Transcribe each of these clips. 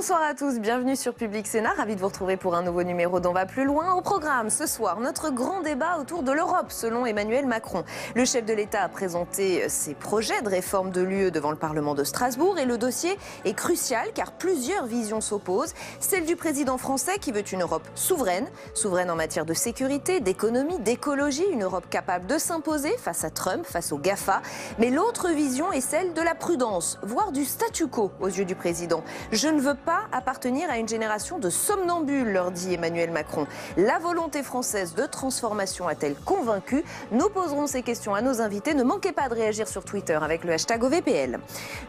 Bonsoir à tous, bienvenue sur Public Sénat, ravi de vous retrouver pour un nouveau numéro d'On va plus loin. Au programme ce soir, notre grand débat autour de l'Europe selon Emmanuel Macron. Le chef de l'État a présenté ses projets de réforme de l'UE devant le Parlement de Strasbourg et le dossier est crucial car plusieurs visions s'opposent. Celle du président français qui veut une Europe souveraine, souveraine en matière de sécurité, d'économie, d'écologie, une Europe capable de s'imposer face à Trump, face aux GAFA. Mais l'autre vision est celle de la prudence, voire du statu quo aux yeux du président. Je ne veux pas appartenir à une génération de somnambules, leur dit Emmanuel Macron. La volonté française de transformation a-t-elle convaincu? Nous poserons ces questions à nos invités. Ne manquez pas de réagir sur Twitter avec le hashtag OVPL.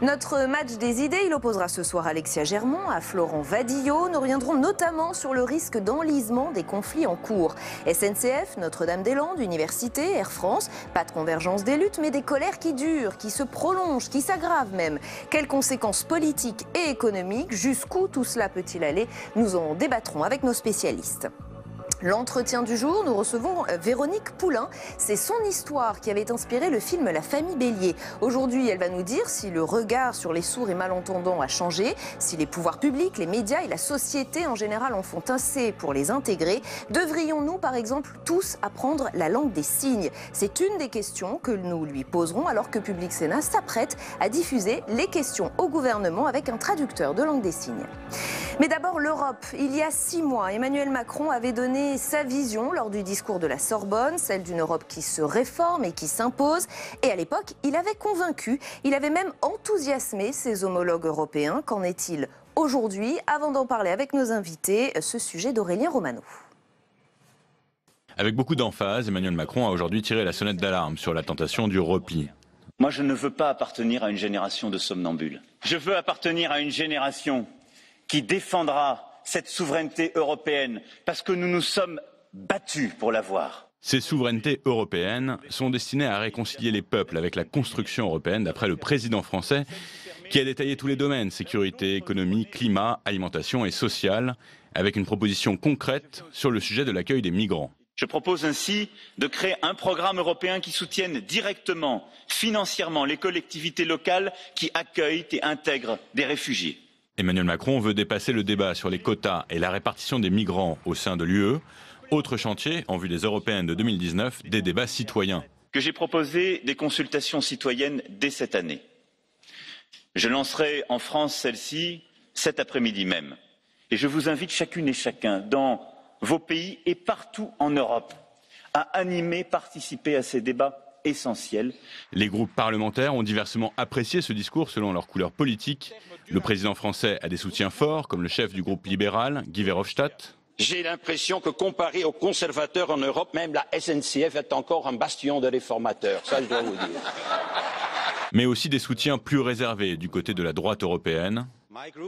Notre match des idées, il opposera ce soir Alexia Germont à Florent Vadillot. Nous reviendrons notamment sur le risque d'enlisement des conflits en cours. SNCF, Notre-Dame-des-Landes, Université, Air France, pas de convergence des luttes, mais des colères qui durent, qui se prolongent, qui s'aggravent même. Quelles conséquences politiques et économiques? Jusqu'où tout cela peut-il aller? Nous en débattrons avec nos spécialistes. L'entretien du jour, nous recevons Véronique Poulain. C'est son histoire qui avait inspiré le film La famille Bélier. Aujourd'hui, elle va nous dire si le regard sur les sourds et malentendants a changé, si les pouvoirs publics, les médias et la société en général en font assez pour les intégrer. Devrions-nous, par exemple, tous apprendre la langue des signes? C'est une des questions que nous lui poserons alors que Public Sénat s'apprête à diffuser les questions au gouvernement avec un traducteur de langue des signes. Mais d'abord, l'Europe. Il y a 6 mois, Emmanuel Macron avait donné sa vision lors du discours de la Sorbonne, celle d'une Europe qui se réforme et qui s'impose. Et à l'époque, il avait convaincu, il avait même enthousiasmé ses homologues européens. Qu'en est-il aujourd'hui? Avant d'en parler avec nos invités, ce sujet d'Aurélien Romano. Avec beaucoup d'emphase, Emmanuel Macron a aujourd'hui tiré la sonnette d'alarme sur la tentation du repli. Moi, je ne veux pas appartenir à une génération de somnambules. Je veux appartenir à une génération qui défendra cette souveraineté européenne, parce que nous nous sommes battus pour l'avoir. Ces souverainetés européennes sont destinées à réconcilier les peuples avec la construction européenne, d'après le président français, qui a détaillé tous les domaines, sécurité, économie, climat, alimentation et social, avec une proposition concrète sur le sujet de l'accueil des migrants. Je propose ainsi de créer un programme européen qui soutienne directement, financièrement, les collectivités locales qui accueillent et intègrent des réfugiés. Emmanuel Macron veut dépasser le débat sur les quotas et la répartition des migrants au sein de l'UE. Autre chantier, en vue des européennes de 2019, des débats citoyens. Que j'ai proposé des consultations citoyennes dès cette année. Je lancerai en France celle-ci cet après-midi même. Et je vous invite chacune et chacun, dans vos pays et partout en Europe, à animer, participer à ces débats essentiels. Les groupes parlementaires ont diversement apprécié ce discours selon leur couleur politique. Le président français a des soutiens forts, comme le chef du groupe libéral, Guy Verhofstadt. J'ai l'impression que comparé aux conservateurs en Europe, même la SNCF est encore un bastion de réformateurs. Ça, je dois vous dire. Mais aussi des soutiens plus réservés du côté de la droite européenne.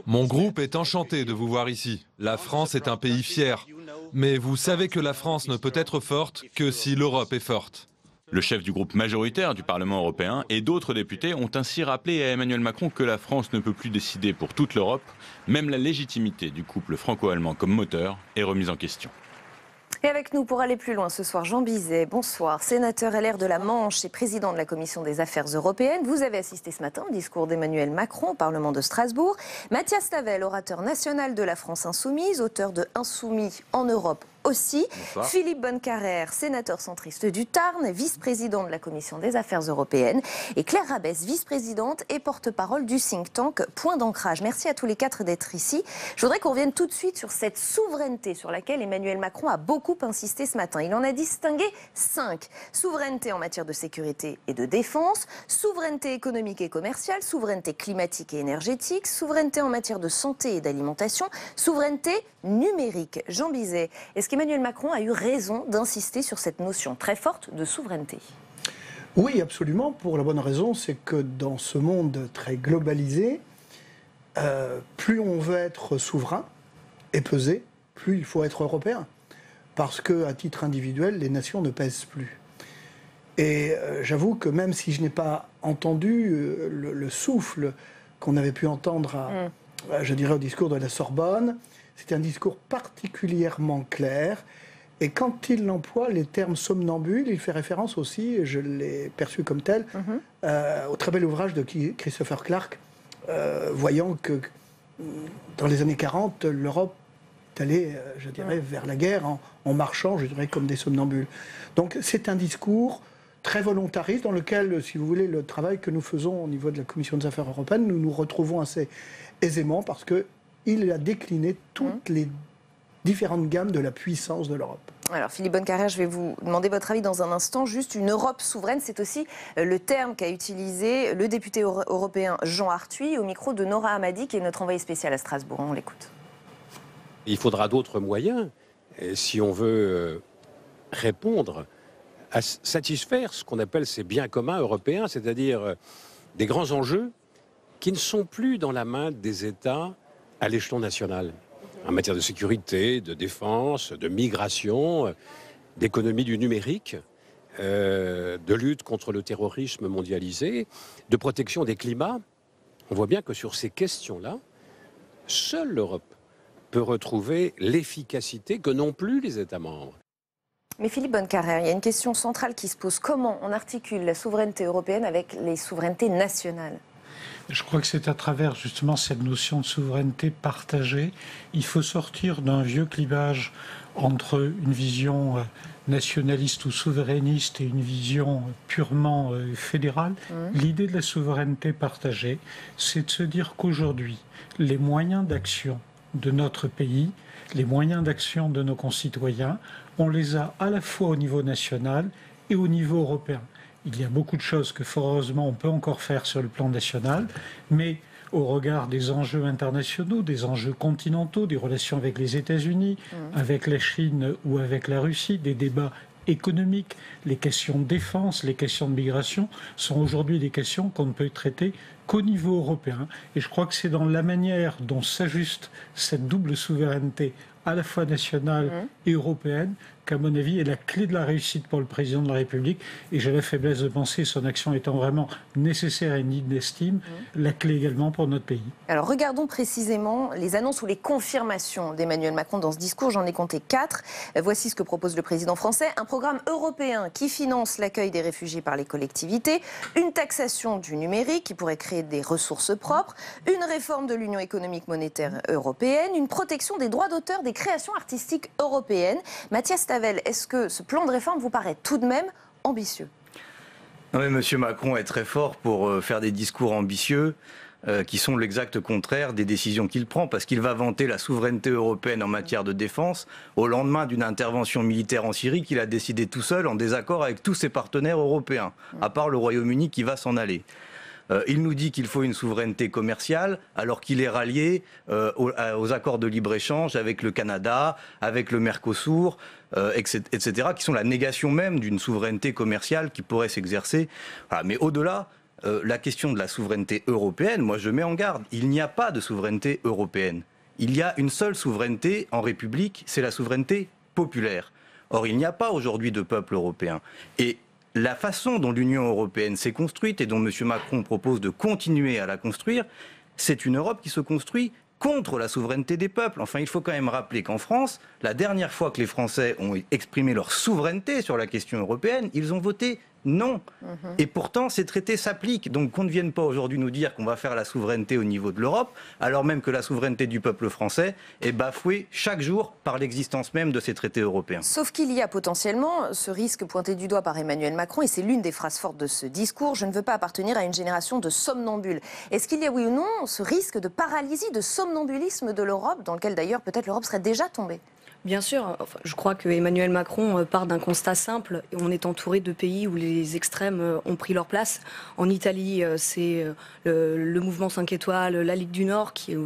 Mon groupe est enchanté de vous voir ici. La France est un pays fier. Mais vous savez que la France ne peut être forte que si l'Europe est forte. Le chef du groupe majoritaire du Parlement européen et d'autres députés ont ainsi rappelé à Emmanuel Macron que la France ne peut plus décider pour toute l'Europe. Même la légitimité du couple franco-allemand comme moteur est remise en question. Et avec nous pour aller plus loin ce soir, Jean Bizet, bonsoir, sénateur LR de la Manche et président de la Commission des Affaires européennes. Vous avez assisté ce matin au discours d'Emmanuel Macron au Parlement de Strasbourg. Mathias Tavel, orateur national de la France Insoumise, auteur de Insoumis en Europe aussi. Bonsoir. Philippe Bonnecarrère, sénateur centriste du Tarn, vice-président de la Commission des Affaires européennes. Et Claire Rabès, vice-présidente et porte-parole du think tank Point d'Ancrage. Merci à tous les 4 d'être ici. Je voudrais qu'on revienne tout de suite sur cette souveraineté sur laquelle Emmanuel Macron a beaucoup insisté ce matin. Il en a distingué 5. Souveraineté en matière de sécurité et de défense, souveraineté économique et commerciale, souveraineté climatique et énergétique, souveraineté en matière de santé et d'alimentation, souveraineté numérique. Jean Bizet, est-ce qu'Emmanuel Macron a eu raison d'insister sur cette notion très forte de souveraineté? Oui, absolument, pour la bonne raison, c'est que dans ce monde très globalisé, plus on veut être souverain et peser, plus il faut être européen. Parce qu'à titre individuel, les nations ne pèsent plus. Et j'avoue que même si je n'ai pas entendu le souffle qu'on avait pu entendre, je dirais, au discours de la Sorbonne, c'était un discours particulièrement clair. Et quand il emploie les termes somnambule, il fait référence aussi, je l'ai perçu comme tel, au très bel ouvrage de Christopher Clark, voyant que dans les années 40, l'Europe est allée, je dirais, vers la guerre en marchant, je dirais, comme des somnambules. Donc c'est un discours très volontariste dans lequel, si vous voulez, le travail que nous faisons au niveau de la Commission des Affaires européennes, nous nous retrouvons assez aisément parce qu'il a décliné toutes les différentes gammes de la puissance de l'Europe. Alors Philippe Bonnecarrère, je vais vous demander votre avis dans un instant. Juste une Europe souveraine, c'est aussi le terme qu'a utilisé le député européen Jean Arthuis au micro de Nora Hamadi, qui est notre envoyé spécial à Strasbourg. On l'écoute. Il faudra d'autres moyens si on veut répondre à satisfaire ce qu'on appelle ces biens communs européens, c'est-à-dire des grands enjeux qui ne sont plus dans la main des États à l'échelon national, en matière de sécurité, de défense, de migration, d'économie du numérique, de lutte contre le terrorisme mondialisé, de protection des climats. On voit bien que sur ces questions-là, seule l'Europe peut retrouver l'efficacité que n'ont plus les États membres. Mais Philippe Bonnecarrère, il y a une question centrale qui se pose. Comment on articule la souveraineté européenne avec les souverainetés nationales ? Je crois que c'est à travers justement cette notion de souveraineté partagée. Il faut sortir d'un vieux clivage entre une vision nationaliste ou souverainiste et une vision purement fédérale. L'idée de la souveraineté partagée, c'est de se dire qu'aujourd'hui, les moyens d'action de notre pays, les moyens d'action de nos concitoyens, on les a à la fois au niveau national et au niveau européen. Il y a beaucoup de choses que, fort heureusement, on peut encore faire sur le plan national, mais au regard des enjeux internationaux, des enjeux continentaux, des relations avec les États-Unis, avec la Chine ou avec la Russie, des débats économiques, les questions de défense, les questions de migration sont aujourd'hui des questions qu'on ne peut traiter qu'au niveau européen. Et je crois que c'est dans la manière dont s'ajuste cette double souveraineté à la fois nationale et européenne, qu'à mon avis est la clé de la réussite pour le président de la République. Et j'ai la faiblesse de penser, son action étant vraiment nécessaire et digne d'estime, la clé également pour notre pays. Alors regardons précisément les annonces ou les confirmations d'Emmanuel Macron dans ce discours. J'en ai compté 4. Voici ce que propose le président français. Un programme européen qui finance l'accueil des réfugiés par les collectivités, une taxation du numérique qui pourrait créer des ressources propres, une réforme de l'Union économique monétaire européenne, une protection des droits d'auteur des créations artistiques européennes. Mathias Tavel, est-ce que ce plan de réforme vous paraît tout de même ambitieux ? Non mais M. Macron est très fort pour faire des discours ambitieux qui sont l'exact contraire des décisions qu'il prend, parce qu'il va vanter la souveraineté européenne en matière de défense au lendemain d'une intervention militaire en Syrie qu'il a décidé tout seul en désaccord avec tous ses partenaires européens, à part le Royaume-Uni qui va s'en aller. Il nous dit qu'il faut une souveraineté commerciale alors qu'il est rallié aux accords de libre-échange avec le Canada, avec le Mercosur, etc., qui sont la négation même d'une souveraineté commerciale qui pourrait s'exercer. Voilà. Mais au-delà, la question de la souveraineté européenne, moi je mets en garde, il n'y a pas de souveraineté européenne. Il y a une seule souveraineté en République, c'est la souveraineté populaire. Or, il n'y a pas aujourd'hui de peuple européen. Et la façon dont l'Union européenne s'est construite et dont M. Macron propose de continuer à la construire, c'est une Europe qui se construit contre la souveraineté des peuples. Enfin, il faut quand même rappeler qu'en France, la dernière fois que les Français ont exprimé leur souveraineté sur la question européenne, ils ont voté non. Et pourtant, ces traités s'appliquent. Donc qu'on ne vienne pas aujourd'hui nous dire qu'on va faire la souveraineté au niveau de l'Europe, alors même que la souveraineté du peuple français est bafouée chaque jour par l'existence même de ces traités européens. Sauf qu'il y a potentiellement ce risque pointé du doigt par Emmanuel Macron, et c'est l'une des phrases fortes de ce discours, je ne veux pas appartenir à une génération de somnambules. Est-ce qu'il y a, oui ou non, ce risque de paralysie, de somnambulisme de l'Europe, dans lequel d'ailleurs peut-être l'Europe serait déjà tombée ? Bien sûr, enfin, je crois que Emmanuel Macron part d'un constat simple. On est entouré de pays où les extrêmes ont pris leur place. En Italie, c'est le mouvement 5 étoiles, la Ligue du Nord qui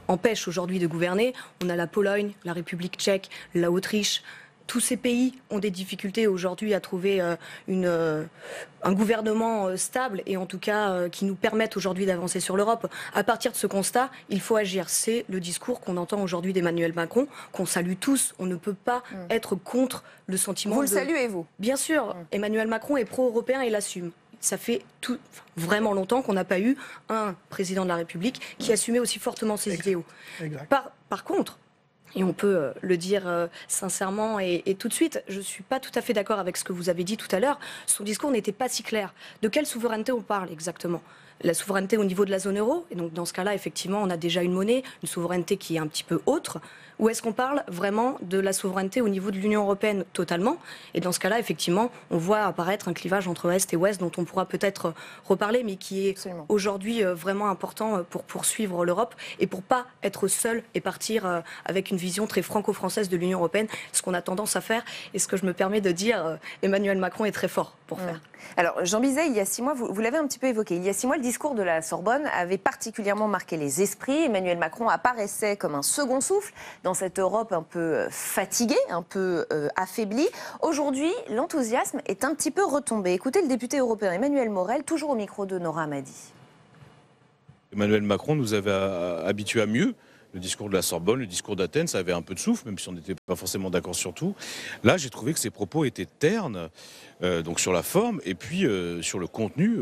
empêche aujourd'hui de gouverner. On a la Pologne, la République tchèque, la Autriche. Tous ces pays ont des difficultés aujourd'hui à trouver un gouvernement stable et en tout cas qui nous permette aujourd'hui d'avancer sur l'Europe. À partir de ce constat, il faut agir. C'est le discours qu'on entend aujourd'hui d'Emmanuel Macron, qu'on salue tous. On ne peut pas être contre le sentiment Vous le saluez, vous ? Bien sûr, Emmanuel Macron est pro-européen et l'assume. Ça fait vraiment longtemps qu'on n'a pas eu un président de la République qui assumait aussi fortement ses idéaux. Par contre, et on peut le dire sincèrement et tout de suite, je ne suis pas tout à fait d'accord avec ce que vous avez dit tout à l'heure. Son discours n'était pas si clair. De quelle souveraineté on parle exactement ? la souveraineté au niveau de la zone euro. Et donc dans ce cas-là, effectivement, on a déjà une monnaie, une souveraineté qui est un petit peu autre. Ou est-ce qu'on parle vraiment de la souveraineté au niveau de l'Union européenne totalement? Et dans ce cas-là, effectivement, on voit apparaître un clivage entre Est et Ouest dont on pourra peut-être reparler, mais qui est aujourd'hui vraiment important pour poursuivre l'Europe et pour pas être seul et partir avec une vision très franco-française de l'Union européenne, ce qu'on a tendance à faire et ce que je me permets de dire, Emmanuel Macron est très fort pour faire. Alors, Jean Bizet, il y a 6 mois, vous l'avez un petit peu évoqué, il y a 6 mois, le discours de la Sorbonne avait particulièrement marqué les esprits. Emmanuel Macron apparaissait comme un second souffle dans cette Europe un peu fatiguée, un peu affaiblie. Aujourd'hui, l'enthousiasme est un petit peu retombé. Écoutez le député européen Emmanuel Morel, toujours au micro de Nora Hamadi. Emmanuel Macron nous avait habitués à mieux. Le discours de la Sorbonne, le discours d'Athènes, ça avait un peu de souffle, même si on n'était pas forcément d'accord sur tout. Là, j'ai trouvé que ses propos étaient ternes, donc sur la forme, et puis sur le contenu,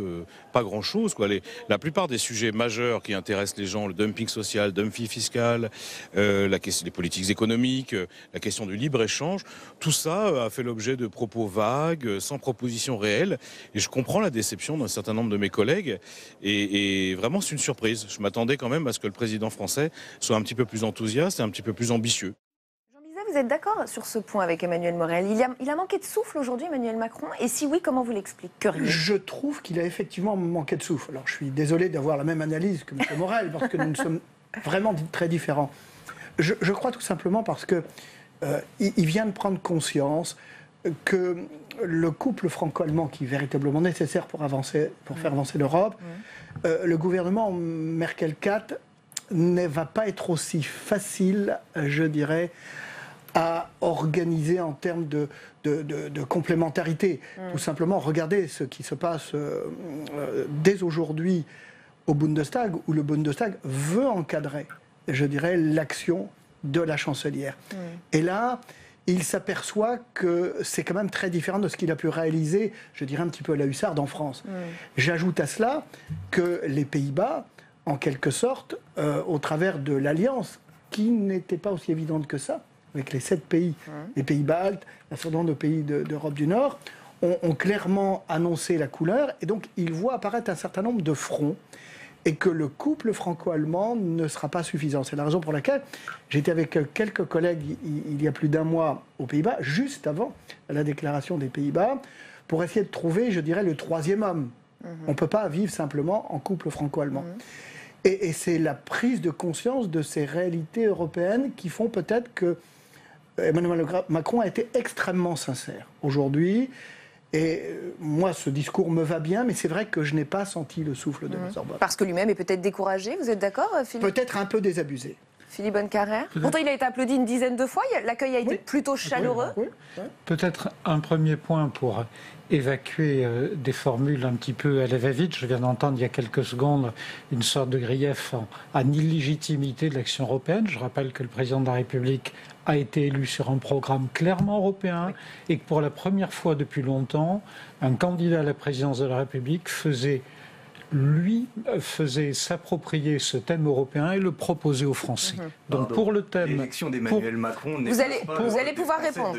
pas grand-chose, quoi. La plupart des sujets majeurs qui intéressent les gens, le dumping social, le dumping fiscal, la question des politiques économiques, la question du libre-échange, tout ça a fait l'objet de propos vagues, sans proposition réelle. Et je comprends la déception d'un certain nombre de mes collègues. Et vraiment, c'est une surprise. Je m'attendais quand même à ce que le président français soit un petit peu plus enthousiaste et un petit peu plus ambitieux. Jean Bizet, vous êtes d'accord sur ce point avec Emmanuel Morel? Il a manqué de souffle aujourd'hui, Emmanuel Macron? Et si oui, comment vous l'expliqueriez? Je trouve qu'il a effectivement manqué de souffle. Alors, je suis désolé d'avoir la même analyse que M. Morel, parce que nous sommes vraiment très différents. Je crois tout simplement parce que il vient de prendre conscience que le couple franco-allemand qui est véritablement nécessaire pour faire avancer l'Europe, le gouvernement Merkel 4 ne va pas être aussi facile, je dirais, à organiser en termes de complémentarité. Tout simplement, regardez ce qui se passe dès aujourd'hui au Bundestag, où le Bundestag veut encadrer, je dirais, l'action de la chancelière. Et là, il s'aperçoit que c'est quand même très différent de ce qu'il a pu réaliser, je dirais un petit peu à la hussarde en France. J'ajoute à cela que les Pays-Bas, en quelque sorte, au travers de l'alliance, qui n'était pas aussi évidente que ça, avec les 7 pays, les pays baltes, un certain nombre de pays d'Europe du Nord, ont clairement annoncé la couleur, et donc ils voient apparaître un certain nombre de fronts, et que le couple franco-allemand ne sera pas suffisant. C'est la raison pour laquelle j'étais avec quelques collègues il y a plus d'un mois aux Pays-Bas, juste avant la déclaration des Pays-Bas, pour essayer de trouver, je dirais, le troisième homme. On ne peut pas vivre simplement en couple franco-allemand. Et c'est la prise de conscience de ces réalités européennes qui font peut-être que Emmanuel Macron a été extrêmement sincère aujourd'hui. Et moi, ce discours me va bien, mais c'est vrai que je n'ai pas senti le souffle de la Sorbonne. Parce que lui-même est peut-être découragé, vous êtes d'accord, Philippe? Peut-être un peu désabusé. Philippe Bonnecarrère. Pourtant, il a été applaudi une dizaine de fois. L'accueil a été plutôt chaleureux. Peut-être un premier point pour évacuer des formules un petit peu à la va-vite. Je viens d'entendre il y a quelques secondes une sorte de grief en illégitimité de l'action européenne. Je rappelle que le président de la République a été élu sur un programme clairement européen et que pour la première fois depuis longtemps, un candidat à la présidence de la République faisait s'approprier ce thème européen et le proposer aux Français. Donc pour le thème... L'élection d'Emmanuel Macron... Vous allez pouvoir répondre.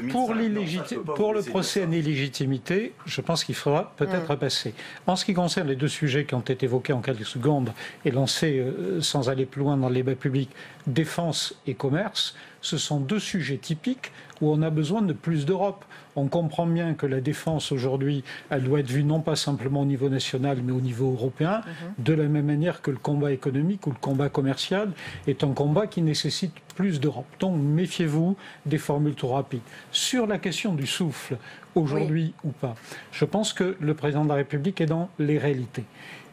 Pour le procès en illégitimité, je pense qu'il faudra peut-être passer. En ce qui concerne les 2 sujets qui ont été évoqués en quelques secondes et lancés sans aller plus loin dans le débat public, défense et commerce, ce sont 2 sujets typiques où on a besoin de plus d'Europe. On comprend bien que la défense aujourd'hui, elle doit être vue non pas simplement au niveau national, mais au niveau européen, de la même manière que le combat économique ou le combat commercial est un combat qui nécessite plus d'Europe. Donc méfiez-vous des formules trop rapides. Sur la question du souffle, aujourd'hui ou pas, je pense que le président de la République est dans les réalités.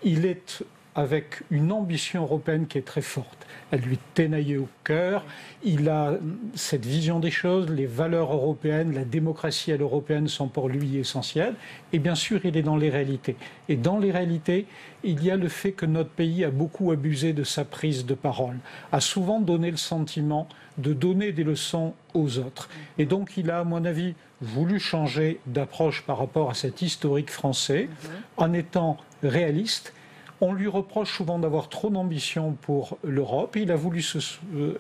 Il est avec une ambition européenne qui est très forte. Elle lui tenaillait au cœur. Il a cette vision des choses, les valeurs européennes, la démocratie à l'européenne sont pour lui essentielles. Et bien sûr, il est dans les réalités. Et dans les réalités, il y a le fait que notre pays a beaucoup abusé de sa prise de parole, a souvent donné le sentiment de donner des leçons aux autres. Et donc, il a, à mon avis, voulu changer d'approche par rapport à cet historique français, en étant réaliste, On lui reproche souvent d'avoir trop d'ambition pour l'Europe. Il a voulu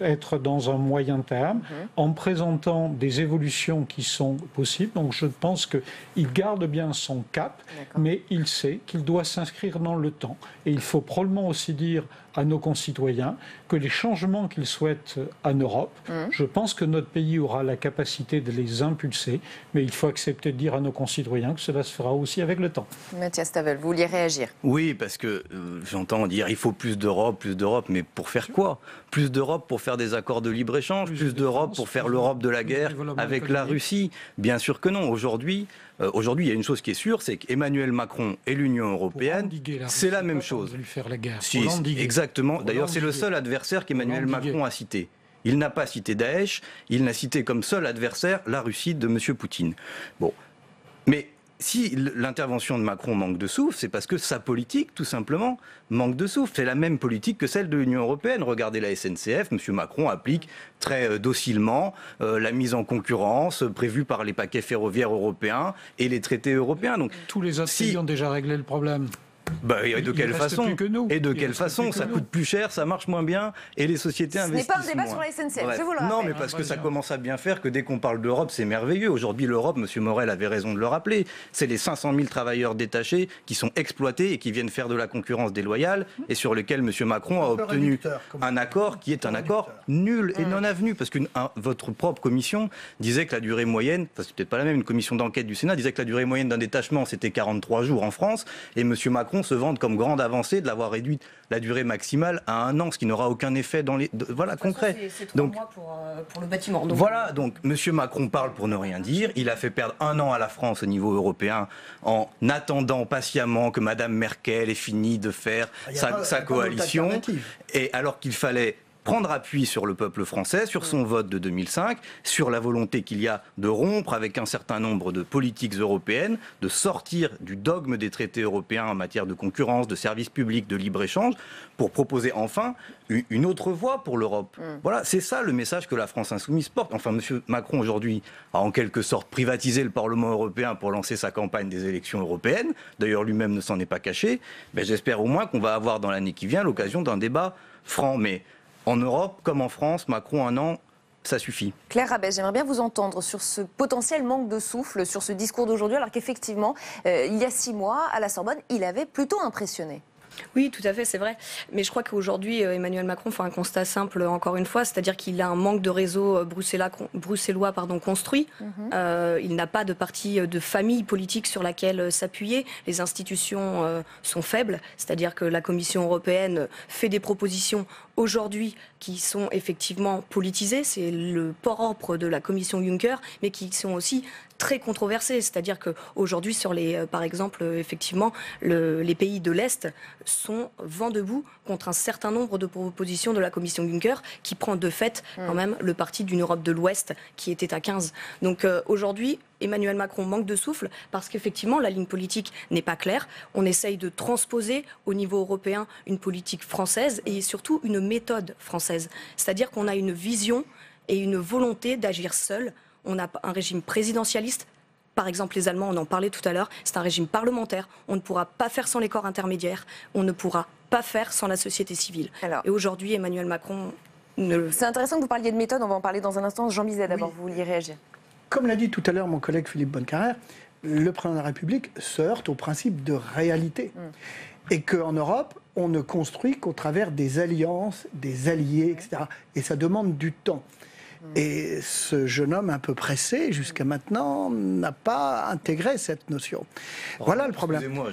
être dans un moyen terme en présentant des évolutions qui sont possibles. Donc je pense qu'il garde bien son cap, mais il sait qu'il doit s'inscrire dans le temps. Et il faut probablement aussi dire à nos concitoyens que les changements qu'ils souhaitent en Europe, je pense que notre pays aura la capacité de les impulser, mais il faut accepter de dire à nos concitoyens que cela se fera aussi avec le temps. Mathias Tavel, vous vouliez réagir? Oui, parce que j'entends dire il faut plus d'Europe, mais pour faire quoi? Plus d'Europe pour faire des accords de libre-échange, plus d'Europe pour faire l'Europe de la guerre avec la Russie? Bien sûr que non. Aujourd'hui, il y a une chose qui est sûre, c'est qu'Emmanuel Macron et l'Union européenne, c'est la même chose. Exactement. D'ailleurs, c'est le seul adversaire qu'Emmanuel Macron a cité. Il n'a pas cité Daesh, il n'a cité comme seul adversaire la Russie de M. Poutine. Bon. Mais si l'intervention de Macron manque de souffle, c'est parce que sa politique, tout simplement, manque de souffle. C'est la même politique que celle de l'Union européenne. Regardez la SNCF, M. Macron applique très docilement la mise en concurrence prévue par les paquets ferroviaires européens et les traités européens. Donc, tous les autres pays ont déjà réglé le problème. Et de quelle façon ça coûte plus cher, ça marche moins bien et les sociétés investissent moins. Ce n'est pas un débat sur la SNCF, je vous le rappelle. Non, mais parce que ça commence à bien faire que dès qu'on parle d'Europe, c'est merveilleux. Aujourd'hui, l'Europe, M. Morel avait raison de le rappeler, c'est les 500 000 travailleurs détachés qui sont exploités et qui viennent faire de la concurrence déloyale et sur lesquels M. Macron a obtenu un accord qui est un accord nul et non avenu. Parce que votre propre commission disait que la durée moyenne, enfin c'est peut-être pas la même, une commission d'enquête du Sénat disait que la durée moyenne d'un détachement c'était 43 jours en France et M. Macron se vante comme grande avancée de l'avoir réduite la durée maximale à 1 an, ce qui n'aura aucun effet dans les concret. C'est 3 mois pour le bâtiment. Donc... Voilà, donc M. Macron parle pour ne rien dire. Il a fait perdre 1 an à la France au niveau européen en attendant patiemment que Mme Merkel ait fini de faire sa coalition. Et alors qu'il fallait prendre appui sur le peuple français, sur son vote de 2005, sur la volonté qu'il y a de rompre avec un certain nombre de politiques européennes, de sortir du dogme des traités européens en matière de concurrence, de services publics, de libre-échange, pour proposer enfin une autre voie pour l'Europe. Voilà, c'est ça le message que la France insoumise porte. Enfin, M. Macron, aujourd'hui, a en quelque sorte privatisé le Parlement européen pour lancer sa campagne des élections européennes. D'ailleurs, lui-même ne s'en est pas caché. J'espère au moins qu'on va avoir dans l'année qui vient l'occasion d'un débat franc. Mais en Europe, comme en France, Macron, 1 an, ça suffit. Claire Rabès, j'aimerais bien vous entendre sur ce potentiel manque de souffle, sur ce discours d'aujourd'hui, alors qu'effectivement, il y a 6 mois, à la Sorbonne, il avait plutôt impressionné. Oui, tout à fait, c'est vrai. Mais je crois qu'aujourd'hui, Emmanuel Macron fait un constat simple, encore une fois, c'est-à-dire qu'il a un manque de réseau bruxellois construit. Il n'a pas de parti de famille politique sur laquelle s'appuyer. Les institutions sont faibles, c'est-à-dire que la Commission européenne fait des propositions aujourd'hui qui sont effectivement politisées. C'est le propre de la Commission Juncker, mais qui sont aussi très controversées. C'est-à-dire qu'aujourd'hui, par exemple, effectivement, les pays de l'Est sont vent debout contre un certain nombre de propositions de la Commission Juncker qui prend de fait quand même le parti d'une Europe de l'Ouest qui était à 15. Donc aujourd'hui, Emmanuel Macron manque de souffle parce qu'effectivement la ligne politique n'est pas claire. On essaye de transposer au niveau européen une politique française et surtout une méthode française. C'est-à-dire qu'on a une vision et une volonté d'agir seul. On a un régime présidentialiste. Par exemple, les Allemands, on en parlait tout à l'heure, c'est un régime parlementaire. On ne pourra pas faire sans les corps intermédiaires. On ne pourra pas faire sans la société civile. Et aujourd'hui, Emmanuel Macron... C'est intéressant que vous parliez de méthode, on va en parler dans un instant. Jean Bizet, d'abord, vous vouliez réagir. Comme l'a dit tout à l'heure mon collègue Philippe Bonnecarrère, le président de la République se heurte au principe de réalité. Et qu'en Europe, on ne construit qu'au travers des alliances, des alliés, etc. Et ça demande du temps. Et ce jeune homme un peu pressé, jusqu'à maintenant, n'a pas intégré cette notion. Voilà le problème. Excusez-moi,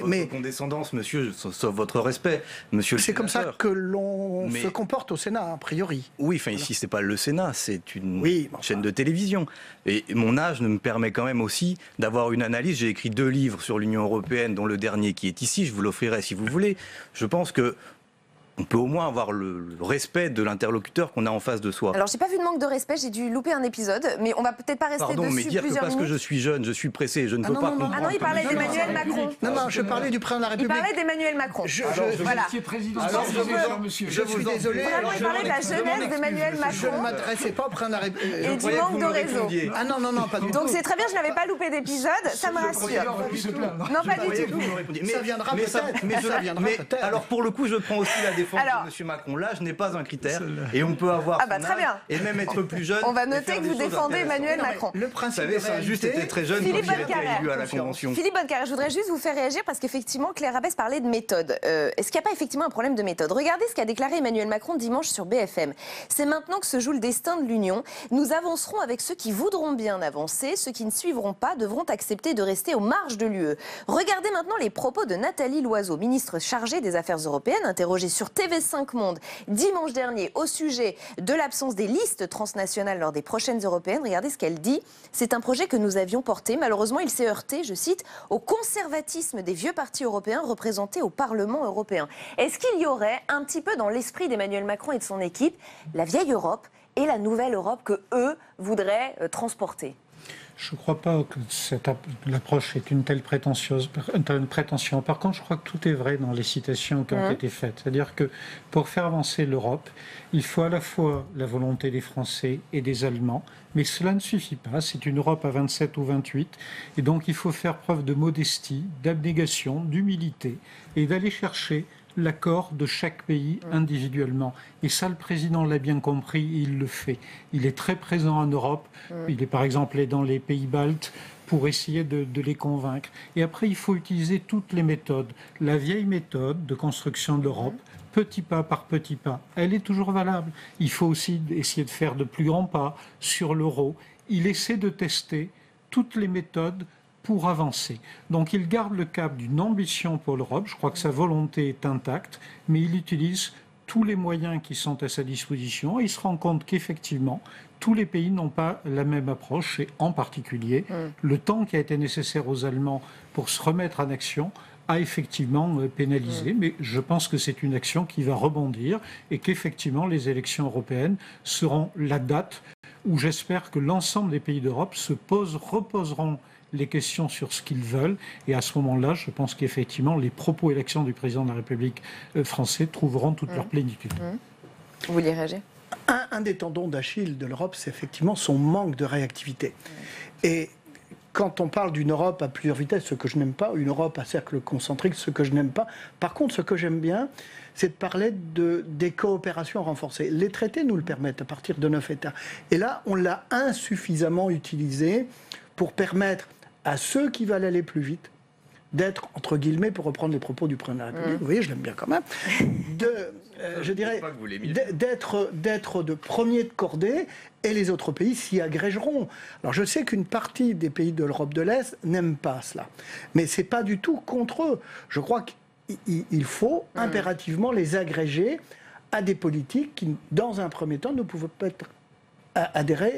votre condescendance, monsieur, sauf votre respect, monsieur le sénateur. C'est comme ça que l'on se comporte au Sénat, a priori. Oui, enfin ici, c'est pas le Sénat, c'est une chaîne de télévision. Et mon âge ne me permet quand même aussi d'avoir une analyse. J'ai écrit 2 livres sur l'Union européenne, dont le dernier qui est ici, je vous l'offrirai si vous voulez. Je pense que on peut au moins avoir le respect de l'interlocuteur qu'on a en face de soi. Alors, j'ai pas vu de manque de respect, j'ai dû louper un épisode, mais on va peut-être pas rester Pardon, dessus mais dire que plusieurs parce minutes. que je suis jeune, je suis pressé, je ne peux pas comprendre. Ah non, il parlait d'Emmanuel Macron. Non, je parlais du président de la République. Il parlait d'Emmanuel Macron. Voilà. Je suis désolé. Vraiment, il parlait de la jeunesse d'Emmanuel Macron. Je ne m'adressais pas au président de la République. Et du manque de réseau. Ah non, pas du tout. Donc c'est très bien, je n'avais pas loupé d'épisode, ça me rassure. Non, pas du tout. Ça viendra peut-être. Alors pour le coup, je prends aussi la défense de M. Macron. L'âge n'est pas un critère et on peut avoir son très bien. âge et même être plus jeune. On va noter que vous défendez Emmanuel Macron. Le principe de Saint-Just était très jeune quand il était élu à la Convention. Philippe Bonnecarrère, je voudrais juste vous faire réagir parce qu'effectivement, Claire Abès parlait de méthode. Est-ce qu'il n'y a pas effectivement un problème de méthode? Regardez ce qu'a déclaré Emmanuel Macron dimanche sur BFM. C'est maintenant que se joue le destin de l'Union. Nous avancerons avec ceux qui voudront bien avancer. Ceux qui ne suivront pas devront accepter de rester aux marges de l'UE. Regardez maintenant les propos de Nathalie Loiseau, ministre chargée des Affaires européennes, interrogée sur TV5 Monde dimanche dernier au sujet de l'absence des listes transnationales lors des prochaines européennes. Regardez ce qu'elle dit. C'est un projet que nous avions porté. Malheureusement, il s'est heurté, je cite, au conservatisme des vieux partis européens représentés au Parlement européen. Est-ce qu'il y aurait un petit peu dans l'esprit d'Emmanuel Macron et de son équipe la vieille Europe et la nouvelle Europe que eux voudraient transporter? Je ne crois pas que l'approche est une telle prétention. Par contre, je crois que tout est vrai dans les citations qui ont été faites. C'est-à-dire que pour faire avancer l'Europe, il faut à la fois la volonté des Français et des Allemands, mais cela ne suffit pas. C'est une Europe à 27 ou 28. Et donc, il faut faire preuve de modestie, d'abnégation, d'humilité et d'aller chercher l'accord de chaque pays individuellement. Et ça, le président l'a bien compris, il le fait. Il est très présent en Europe. Il est par exemple dans les pays baltes pour essayer de les convaincre. Et après, il faut utiliser toutes les méthodes. La vieille méthode de construction de l'Europe, petit pas par petit pas, elle est toujours valable. Il faut aussi essayer de faire de plus grands pas sur l'euro. Il essaie de tester toutes les méthodes pour avancer. Donc il garde le cap d'une ambition pour l'Europe, je crois que sa volonté est intacte, mais il utilise tous les moyens qui sont à sa disposition et il se rend compte qu'effectivement, tous les pays n'ont pas la même approche et en particulier, le temps qui a été nécessaire aux Allemands pour se remettre en action a effectivement pénalisé, mais je pense que c'est une action qui va rebondir et qu'effectivement les élections européennes seront la date où j'espère que l'ensemble des pays d'Europe reposeront les questions sur ce qu'ils veulent. Et à ce moment-là, je pense qu'effectivement, les propos et l'action du président de la République français trouveront toute leur plénitude. Vous vouliez réagir? Un des tendons d'Achille de l'Europe, c'est effectivement son manque de réactivité. Et quand on parle d'une Europe à plusieurs vitesses, ce que je n'aime pas, une Europe à cercle concentrique, ce que je n'aime pas. Par contre, ce que j'aime bien, c'est de parler des coopérations renforcées. Les traités nous le permettent à partir de 9 États. Et là, on l'a insuffisamment utilisé pour permettre à ceux qui veulent aller plus vite d'être, entre guillemets, pour reprendre les propos du président de la République, vous voyez, je l'aime bien quand même, je dirais, d'être de premier de cordée, et les autres pays s'y agrégeront. Alors je sais qu'une partie des pays de l'Europe de l'Est n'aiment pas cela, mais c'est pas du tout contre eux. Je crois qu'il faut impérativement les agréger à des politiques qui, dans un premier temps, ne pouvaient pas être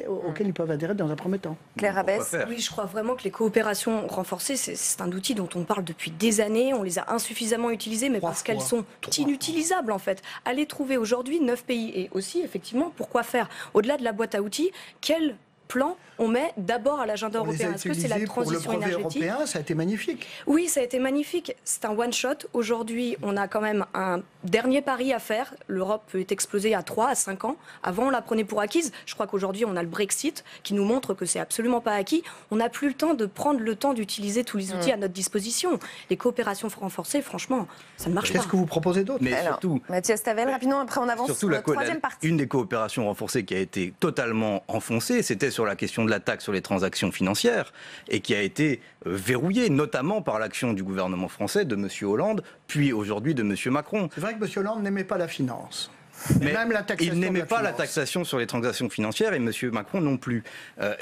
auxquels ils peuvent adhérer dans un premier temps. Claire Abès. Oui, je crois vraiment que les coopérations renforcées, c'est un outil dont on parle depuis des années. On les a insuffisamment utilisées, mais parce qu'elles sont inutilisables en fait. Aller trouver aujourd'hui 9 pays et aussi, effectivement, pourquoi faire au-delà de la boîte à outils, quel plan on met d'abord à l'agenda européen? Est-ce que c'est la transition énergétique? Européen, ça a été magnifique. Oui, ça a été magnifique. C'est un one-shot. Aujourd'hui, on a quand même un dernier pari à faire. L'Europe peut exploser à 3 à 5 ans. Avant, on la prenait pour acquise. Je crois qu'aujourd'hui, on a le Brexit qui nous montre que c'est absolument pas acquis. On n'a plus le temps de prendre le temps d'utiliser tous les outils à notre disposition. Les coopérations renforcées, franchement, ça ne marche pas. Qu'est-ce que vous proposez d'autre? Mais surtout, Mathias Tavel, rapidement, après on avance sur la troisième partie. Une des coopérations renforcées qui a été totalement enfoncée, c'était sur la question de la taxe sur les transactions financières et qui a été verrouillée, notamment par l'action du gouvernement français, de M. Hollande, puis aujourd'hui de M. Macron. C'est vrai que M. Hollande n'aimait pas la finance. Mais même la taxation il n'aimait pas la taxation sur les transactions financières et M. Macron non plus.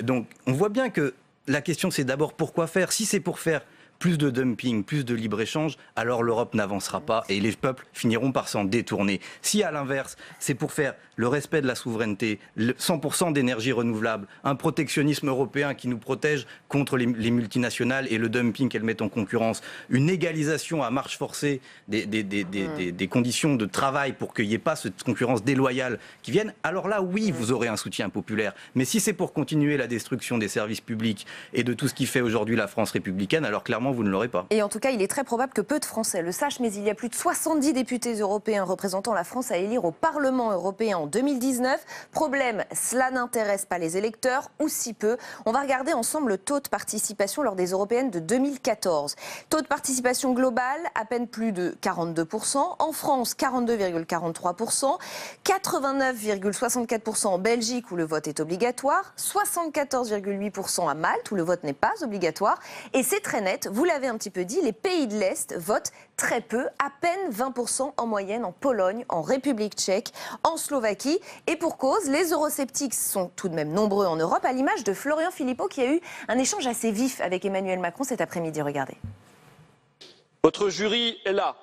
Donc on voit bien que la question c'est d'abord pourquoi faire. Si c'est pour faire plus de dumping, plus de libre-échange, alors l'Europe n'avancera pas et les peuples finiront par s'en détourner. Si à l'inverse, c'est pour faire le respect de la souveraineté, 100% d'énergie renouvelable, un protectionnisme européen qui nous protège contre les multinationales et le dumping qu'elles mettent en concurrence, une égalisation à marche forcée des conditions de travail pour qu'il n'y ait pas cette concurrence déloyale qui vienne, alors là, oui, vous aurez un soutien populaire. Mais si c'est pour continuer la destruction des services publics et de tout ce qui fait aujourd'hui la France républicaine, alors clairement, vous ne l'aurez pas. Et en tout cas, il est très probable que peu de Français le sachent, mais il y a plus de 70 députés européens représentant la France à élire au Parlement européen en 2019. Problème, cela n'intéresse pas les électeurs, ou si peu. On va regarder ensemble le taux de participation lors des européennes de 2014. Taux de participation global, à peine plus de 42%. En France, 42,43%. 89,64% en Belgique, où le vote est obligatoire. 74,8% à Malte, où le vote n'est pas obligatoire. Et c'est très net, vous l'avez un petit peu dit, les pays de l'Est votent très peu, à peine 20% en moyenne en Pologne, en République tchèque, en Slovaquie. Et pour cause, les eurosceptiques sont tout de même nombreux en Europe, à l'image de Florian Philippot qui a eu un échange assez vif avec Emmanuel Macron cet après-midi. Regardez. Votre jury est là,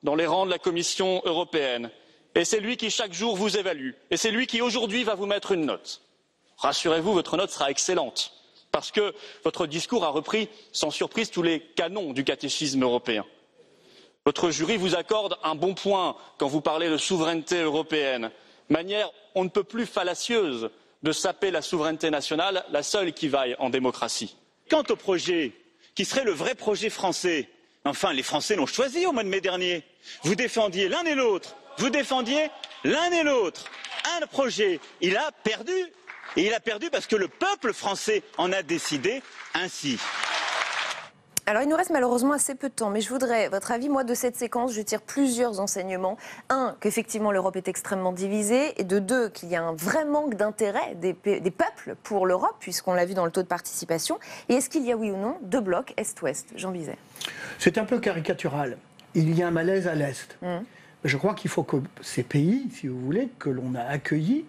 dans les rangs de la Commission européenne. Et c'est lui qui chaque jour vous évalue. Et c'est lui qui aujourd'hui va vous mettre une note. Rassurez-vous, votre note sera excellente. Parce que votre discours a repris sans surprise tous les canons du catéchisme européen. Votre jury vous accorde un bon point quand vous parlez de souveraineté européenne, manière on ne peut plus fallacieuse de saper la souveraineté nationale, la seule qui vaille en démocratie. Quant au projet, qui serait le vrai projet français, enfin les Français l'ont choisi au mois de mai dernier. Vous défendiez l'un et l'autre, un projet, il a perdu. Et il a perdu parce que le peuple français en a décidé ainsi. Alors, il nous reste malheureusement assez peu de temps, mais je voudrais votre avis. Moi, de cette séquence, je tire plusieurs enseignements. Un, qu'effectivement, l'Europe est extrêmement divisée. Et de deux, qu'il y a un vrai manque d'intérêt des peuples pour l'Europe, puisqu'on l'a vu dans le taux de participation. Et est-ce qu'il y a, oui ou non, deux blocs Est-Ouest? Jean Bizet. C'est un peu caricatural. Il y a un malaise à l'Est. Je crois qu'il faut que ces pays, si vous voulez, que l'on a accueillis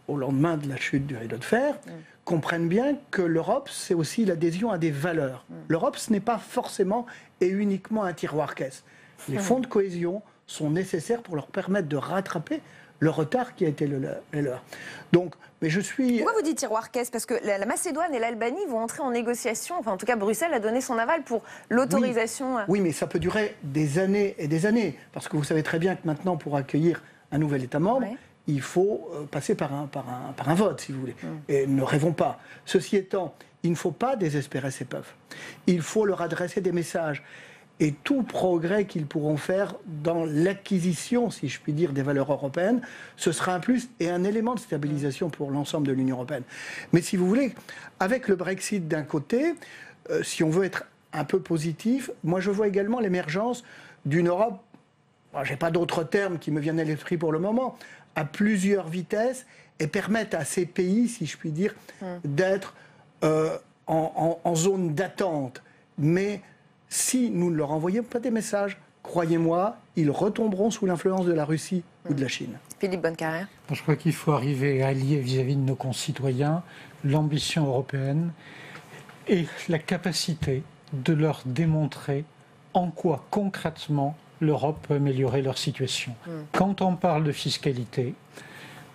au lendemain de la chute du rideau de fer, comprennent bien que l'Europe, c'est aussi l'adhésion à des valeurs. L'Europe, ce n'est pas forcément et uniquement un tiroir-caisse. Les fonds de cohésion sont nécessaires pour leur permettre de rattraper le retard qui a été le leur. Donc, mais je suis... Pourquoi vous dites tiroir-caisse? Parce que la Macédoine et l'Albanie vont entrer en négociation. Enfin, en tout cas, Bruxelles a donné son aval pour l'autorisation... Oui, mais ça peut durer des années et des années. Parce que vous savez très bien que maintenant, pour accueillir un nouvel État membre... il faut passer par un vote, si vous voulez. Et ne rêvons pas. Ceci étant, il ne faut pas désespérer ces peuples. Il faut leur adresser des messages. Et tout progrès qu'ils pourront faire dans l'acquisition, si je puis dire, des valeurs européennes, ce sera un plus et un élément de stabilisation pour l'ensemble de l'Union européenne. Mais si vous voulez, avec le Brexit d'un côté, si on veut être un peu positif, moi je vois également l'émergence d'une Europe, je n'ai pas d'autres termes qui me viennent à l'esprit pour le moment, à plusieurs vitesses et permettent à ces pays, si je puis dire, d'être en zone d'attente. Mais si nous ne leur envoyons pas des messages, croyez-moi, ils retomberont sous l'influence de la Russie ou de la Chine. Philippe Bonnecarrère. Je crois qu'il faut arriver à allier vis-à-vis de nos concitoyens l'ambition européenne et la capacité de leur démontrer en quoi concrètement l'Europe peut améliorer leur situation. Quand on parle de fiscalité,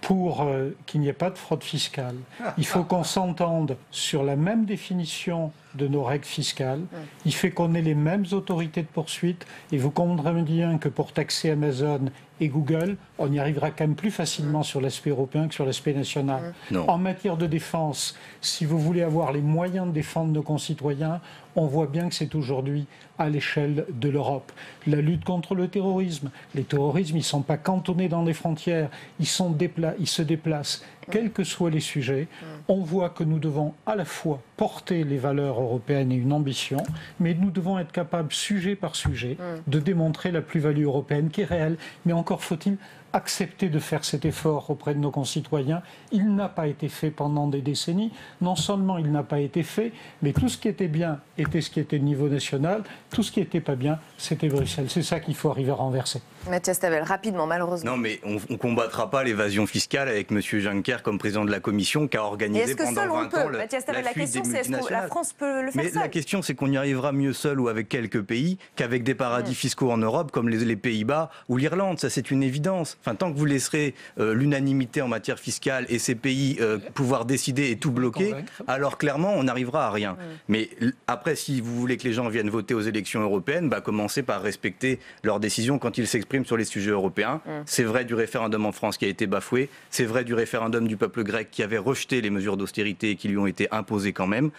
pour qu'il n'y ait pas de fraude fiscale, il faut qu'on s'entende sur la même définition de nos règles fiscales. Il fait qu'on ait les mêmes autorités de poursuite. Et vous comprendrez bien que pour taxer Amazon et Google, on y arrivera quand même plus facilement sur l'aspect européen que sur l'aspect national. En matière de défense, si vous voulez avoir les moyens de défendre nos concitoyens, on voit bien que c'est aujourd'hui à l'échelle de l'Europe. La lutte contre le terrorisme, les terrorismes, ils ne sont pas cantonnés dans les frontières, ils se déplacent, quels que soient les sujets. On voit que nous devons à la fois porter les valeurs européennes et une ambition, mais nous devons être capables, sujet par sujet, de démontrer la plus-value européenne qui est réelle. Mais encore faut-il accepter de faire cet effort auprès de nos concitoyens. Il n'a pas été fait pendant des décennies. Non seulement il n'a pas été fait, mais tout ce qui était bien était ce qui était au niveau national. Tout ce qui n'était pas bien, c'était Bruxelles. C'est ça qu'il faut arriver à renverser. Mathias Tavel, rapidement, malheureusement. Non, mais on ne combattra pas l'évasion fiscale avec M. Juncker comme président de la Commission qui a organisé pendant 20 ans la fuite des multinationales. Est-ce que la France peut le faire Mais seule? la question, c'est qu'on y arrivera mieux seul ou avec quelques pays qu'avec des paradis fiscaux en Europe comme les Pays-Bas ou l'Irlande. Ça, c'est une évidence. Enfin, tant que vous laisserez l'unanimité en matière fiscale et ces pays pouvoir décider et tout bloquer, alors clairement, on n'arrivera à rien. Mais après, si vous voulez que les gens viennent voter aux élections européennes, commencez par respecter leurs décisions quand ils s'expriment sur les sujets européens. C'est vrai du référendum en France qui a été bafoué. C'est vrai du référendum du peuple grec qui avait rejeté les mesures d'austérité et qui lui ont été imposées quand même.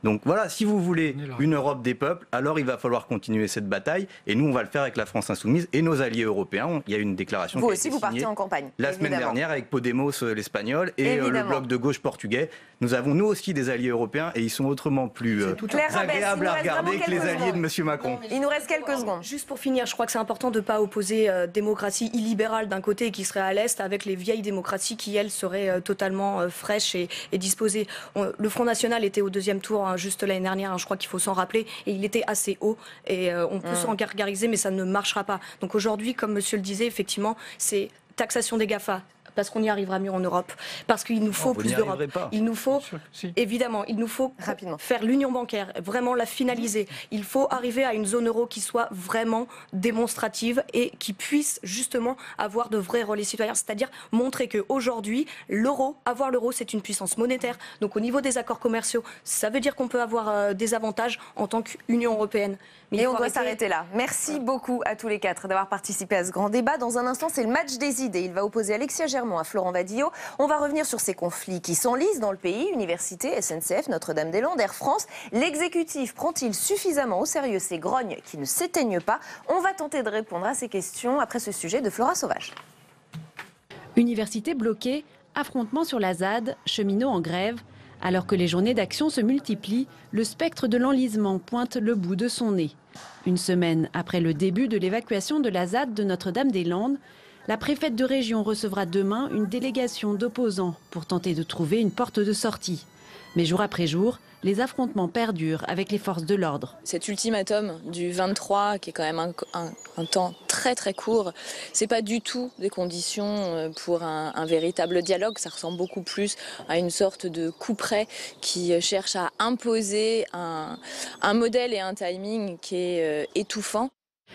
Donc voilà, si vous voulez une Europe des peuples, alors il va falloir continuer cette bataille. Et nous, on va le faire avec la France insoumise et nos alliés européens. Il y a une déclaration qui a été signée vous partez en campagne. La semaine dernière avec Podemos, l'espagnol, et le bloc de gauche portugais. Nous avons nous aussi des alliés européens et ils sont autrement plus agréables à regarder que les alliés de M. Macron. Il nous reste quelques secondes. Juste pour finir, je crois que c'est important de ne pas opposer démocratie illibérale d'un côté qui serait à l'Est avec les vieilles démocraties qui, elles, seraient totalement fraîches et disposées. Le Front National était au deuxième tour juste l'année dernière, je crois qu'il faut s'en rappeler, et il était assez haut. Et on peut s'en gargariser, mais ça ne marchera pas. Donc aujourd'hui, comme monsieur le disait, effectivement, c'est taxation des GAFA. Parce qu'on y arrivera mieux en Europe, parce qu'il nous faut plus d'Europe. Il nous faut, évidemment, il nous faut rapidement faire l'union bancaire, vraiment la finaliser. Il faut arriver à une zone euro qui soit vraiment démonstrative et qui puisse justement avoir de vrais relais citoyens, c'est-à-dire montrer qu'aujourd'hui, avoir l'euro, c'est une puissance monétaire. Donc au niveau des accords commerciaux, ça veut dire qu'on peut avoir des avantages en tant qu'Union européenne. Et on doit s'arrêter là. Merci beaucoup à tous les quatre d'avoir participé à ce grand débat. Dans un instant, c'est le match des idées. Il va opposer Alexia Germont à Florent Vadillo. On va revenir sur ces conflits qui s'enlisent dans le pays. Université, SNCF, Notre-Dame-des-Landes, Air France. L'exécutif prend-il suffisamment au sérieux ces grognes qui ne s'éteignent pas? On va tenter de répondre à ces questions après ce sujet de Flora Sauvage. Université bloquée, affrontement sur la ZAD, cheminots en grève. Alors que les journées d'action se multiplient, le spectre de l'enlisement pointe le bout de son nez. Une semaine après le début de l'évacuation de la ZAD de Notre-Dame-des-Landes, la préfète de région recevra demain une délégation d'opposants pour tenter de trouver une porte de sortie. Mais jour après jour, les affrontements perdurent avec les forces de l'ordre. Cet ultimatum du 23, qui est quand même un temps très très court, c'est pas du tout des conditions pour un véritable dialogue. Ça ressemble beaucoup plus à une sorte de couperet qui cherche à imposer un modèle et un timing qui est étouffant.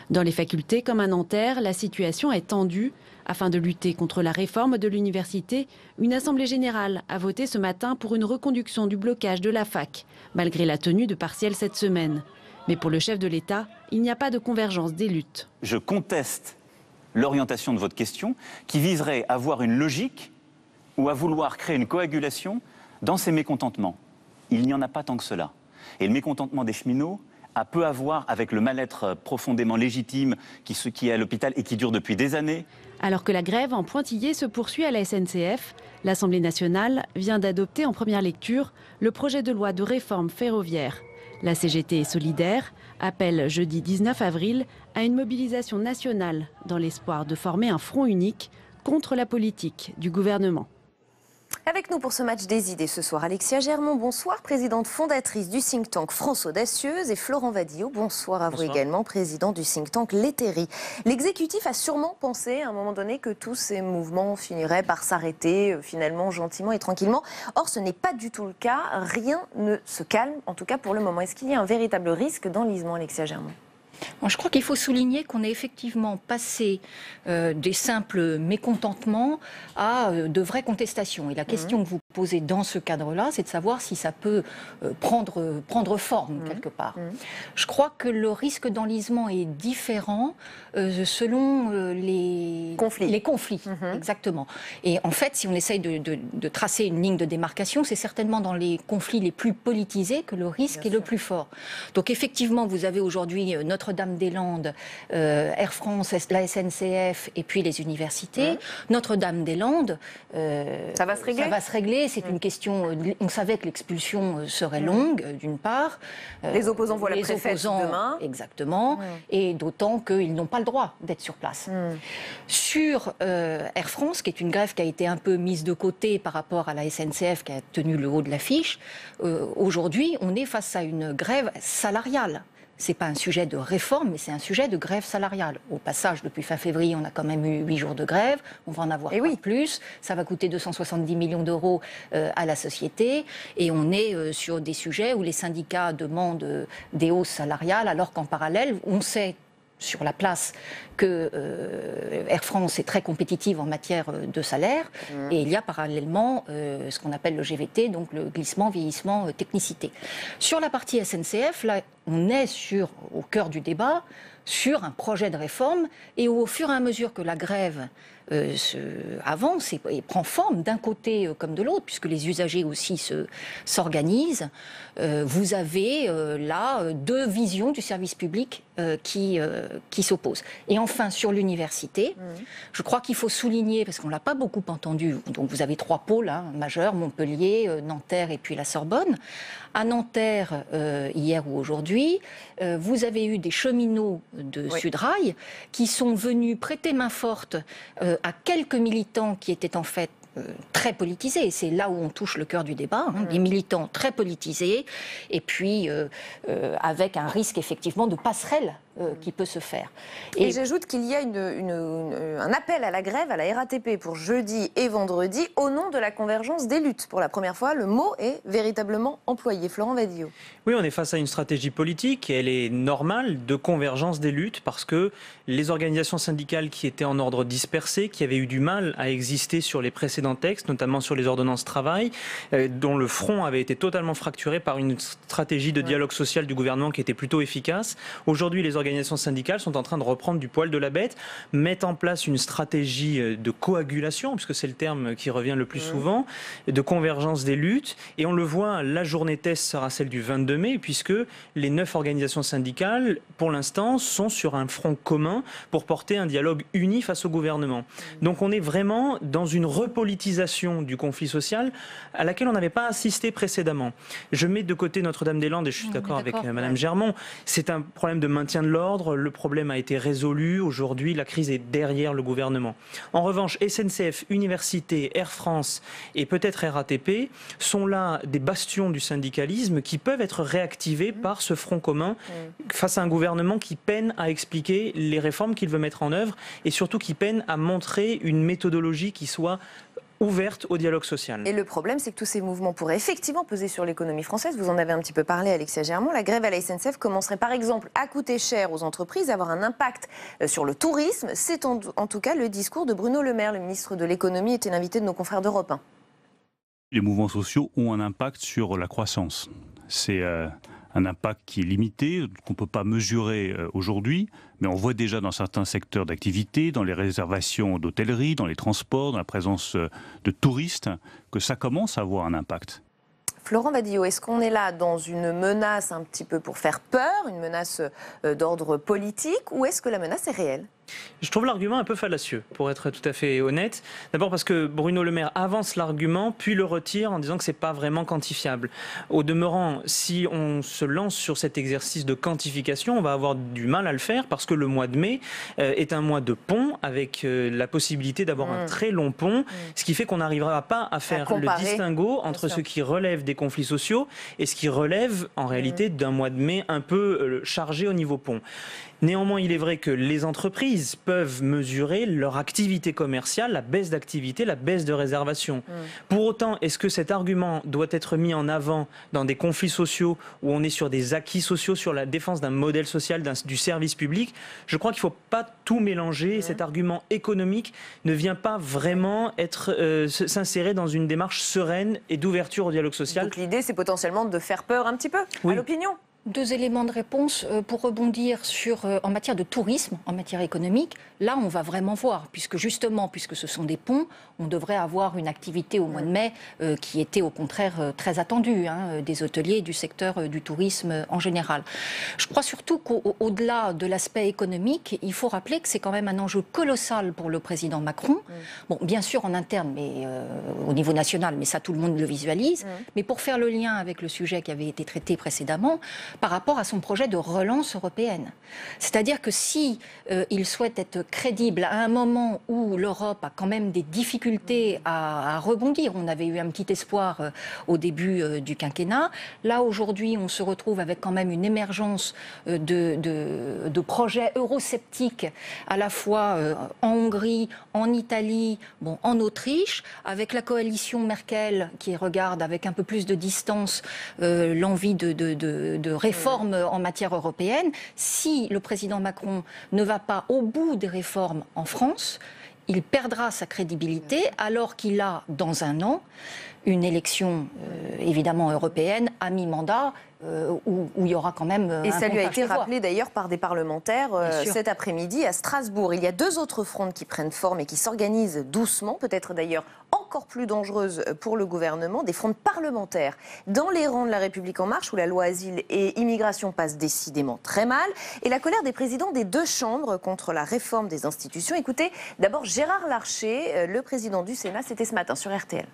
Dans les facultés comme à Nanterre, la situation est tendue. Afin de lutter contre la réforme de l'université, une assemblée générale a voté ce matin pour une reconduction du blocage de la fac, malgré la tenue de partiels cette semaine. Mais pour le chef de l'État, il n'y a pas de convergence des luttes. Je conteste l'orientation de votre question qui viserait à avoir une logique ou à vouloir créer une coagulation dans ces mécontentements. Il n'y en a pas tant que cela. Et le mécontentement des cheminots a peu à voir avec le mal-être profondément légitime qui est à l'hôpital et qui dure depuis des années. Alors que la grève en pointillé se poursuit à la SNCF, l'Assemblée nationale vient d'adopter en première lecture le projet de loi de réforme ferroviaire. La CGT Solidaire appelle jeudi 19 avril à une mobilisation nationale dans l'espoir de former un front unique contre la politique du gouvernement. Avec nous pour ce match des idées ce soir, Alexia Germont, bonsoir, présidente fondatrice du think tank France Audacieuse, et Florent Vadillo, bonsoir à vous également, président du think tank L'Hétérie. L'exécutif a sûrement pensé à un moment donné que tous ces mouvements finiraient par s'arrêter finalement gentiment et tranquillement. Or, ce n'est pas du tout le cas, rien ne se calme, en tout cas pour le moment. Est-ce qu'il y a un véritable risque d'enlisement, Alexia Germont ? Je crois qu'il faut souligner qu'on est effectivement passé des simples mécontentements à de vraies contestations. Et la question que vous posez dans ce cadre-là, c'est de savoir si ça peut prendre forme quelque part. Je crois que le risque d'enlisement est différent selon les conflits. Exactement. Et en fait, si on essaye de tracer une ligne de démarcation, c'est certainement dans les conflits les plus politisés que le risque est le plus fort. Donc effectivement, vous avez aujourd'hui Notre-Dame-des-Landes, Air France, la SNCF et puis les universités. Notre-Dame-des-Landes, ça va se régler. l'idée, c'est une question... On savait que l'expulsion serait longue, d'une part. Les opposants voient la préfète demain. Exactement. Et d'autant qu'ils n'ont pas le droit d'être sur place. Sur Air France, qui est une grève qui a été un peu mise de côté par rapport à la SNCF qui a tenu le haut de l'affiche, aujourd'hui, on est face à une grève salariale. Ce n'est pas un sujet de réforme, mais c'est un sujet de grève salariale. Au passage, depuis fin février, on a quand même eu 8 jours de grève. On va en avoir plus. Ça va coûter 270 millions d'euros à la société. Et on est sur des sujets où les syndicats demandent des hausses salariales, alors qu'en parallèle, on sait sur la place que Air France est très compétitive en matière de salaire. Et il y a parallèlement ce qu'on appelle le GVT, donc le glissement, vieillissement, technicité. Sur la partie SNCF, là, on est au cœur du débat sur un projet de réforme, et au fur et à mesure que la grève avance et prend forme d'un côté comme de l'autre, puisque les usagers aussi s'organisent, vous avez là deux visions du service public qui s'opposent. Et enfin, sur l'université, je crois qu'il faut souligner, parce qu'on ne l'a pas beaucoup entendu, donc vous avez 3 pôles majeurs, Montpellier, Nanterre et puis la Sorbonne. À Nanterre, hier ou aujourd'hui, vous avez eu des cheminots de Sudrail qui sont venus prêter main forte à quelques militants qui étaient en fait très politisés. C'est là où on touche le cœur du débat, des militants très politisés, et puis avec un risque effectivement de passerelle qui peut se faire. Et j'ajoute qu'il y a un appel à la grève à la RATP pour jeudi et vendredi au nom de la convergence des luttes. Pour la première fois, le mot est véritablement employé. Florent Vadillo. Oui, on est face à une stratégie politique et elle est normale de convergence des luttes parce que les organisations syndicales qui étaient en ordre dispersé, qui avaient eu du mal à exister sur les précédents textes, notamment sur les ordonnances travail, dont le front avait été totalement fracturé par une stratégie de dialogue social du gouvernement qui était plutôt efficace. Aujourd'hui, les organisations syndicales sont en train de reprendre du poil de la bête, mettent en place une stratégie de coagulation, puisque c'est le terme qui revient le plus souvent, de convergence des luttes. Et on le voit, la journée test sera celle du 22 mai, puisque les 9 organisations syndicales, pour l'instant, sont sur un front commun pour porter un dialogue uni face au gouvernement. Donc on est vraiment dans une repolitisation du conflit social à laquelle on n'avait pas assisté précédemment. Je mets de côté Notre-Dame-des-Landes, et je suis d'accord avec Madame Germont, c'est un problème de maintien de l'ordre, le problème a été résolu, aujourd'hui la crise est derrière le gouvernement. En revanche, SNCF, Université, Air France et peut-être RATP sont là des bastions du syndicalisme qui peuvent être réactivés par ce front commun face à un gouvernement qui peine à expliquer les réformes qu'il veut mettre en œuvre et surtout qui peine à montrer une méthodologie qui soit ouverte au dialogue social. Et le problème, c'est que tous ces mouvements pourraient effectivement peser sur l'économie française. Vous en avez un petit peu parlé, Alexia Germont. La grève à la SNCF commencerait par exemple à coûter cher aux entreprises, avoir un impact sur le tourisme. C'est en tout cas le discours de Bruno Le Maire, le ministre de l'économie, était l'invité de nos confrères d'Europe 1. Les mouvements sociaux ont un impact sur la croissance. C'est un impact qui est limité, qu'on ne peut pas mesurer aujourd'hui, mais on voit déjà dans certains secteurs d'activité, dans les réservations d'hôtellerie, dans les transports, dans la présence de touristes, que ça commence à avoir un impact. Florent Vadillo, est-ce qu'on est là dans une menace un petit peu pour faire peur, une menace d'ordre politique, ou est-ce que la menace est réelle ? Je trouve l'argument un peu fallacieux, pour être tout à fait honnête. D'abord parce que Bruno Le Maire avance l'argument, puis le retire en disant que ce n'est pas vraiment quantifiable. Au demeurant, si on se lance sur cet exercice de quantification, on va avoir du mal à le faire parce que le mois de mai est un mois de pont avec la possibilité d'avoir un très long pont, ce qui fait qu'on n'arrivera pas à faire le distinguo entre ce qui relève des conflits sociaux et ce qui relève en réalité d'un mois de mai un peu chargé au niveau pont. Néanmoins, il est vrai que les entreprises peuvent mesurer leur activité commerciale, la baisse d'activité, la baisse de réservation. Pour autant, est-ce que cet argument doit être mis en avant dans des conflits sociaux où on est sur des acquis sociaux, sur la défense d'un modèle social, du service public? Je crois qu'il ne faut pas tout mélanger. Cet argument économique ne vient pas vraiment s'insérer dans une démarche sereine et d'ouverture au dialogue social. Donc l'idée, c'est potentiellement de faire peur un petit peu à l'opinion. 2 éléments de réponse pour rebondir sur, en matière de tourisme, en matière économique. Là, on va vraiment voir, puisque ce sont des ponts, on devrait avoir une activité au mois de mai qui était au contraire très attendue, des hôteliers, du secteur du tourisme en général. Je crois surtout qu'au-delà de l'aspect économique, il faut rappeler que c'est quand même un enjeu colossal pour le président Macron. Bon, bien sûr en interne, mais au niveau national, mais ça tout le monde le visualise. Mais pour faire le lien avec le sujet qui avait été traité précédemment, par rapport à son projet de relance européenne. C'est-à-dire que si il souhaite être crédible à un moment où l'Europe a quand même des difficultés à rebondir, on avait eu un petit espoir au début du quinquennat, là aujourd'hui on se retrouve avec quand même une émergence de projets eurosceptiques à la fois en Hongrie, en Italie, bon, en Autriche, avec la coalition Merkel qui regarde avec un peu plus de distance l'envie de réformes en matière européenne. Si le président Macron ne va pas au bout des réformes en France, il perdra sa crédibilité alors qu'il a, dans un an, une élection évidemment européenne à mi-mandat où il y aura quand même et ça lui a été rappelé d'ailleurs par des parlementaires cet après-midi à Strasbourg. Il y a 2 autres frondes qui prennent forme et qui s'organisent doucement, peut-être d'ailleurs encore plus dangereuses pour le gouvernement, des frondes parlementaires dans les rangs de La République En Marche où la loi asile et immigration passe décidément très mal, et la colère des présidents des 2 chambres contre la réforme des institutions. Écoutez d'abord Gérard Larcher, le président du Sénat, c'était ce matin sur RTL.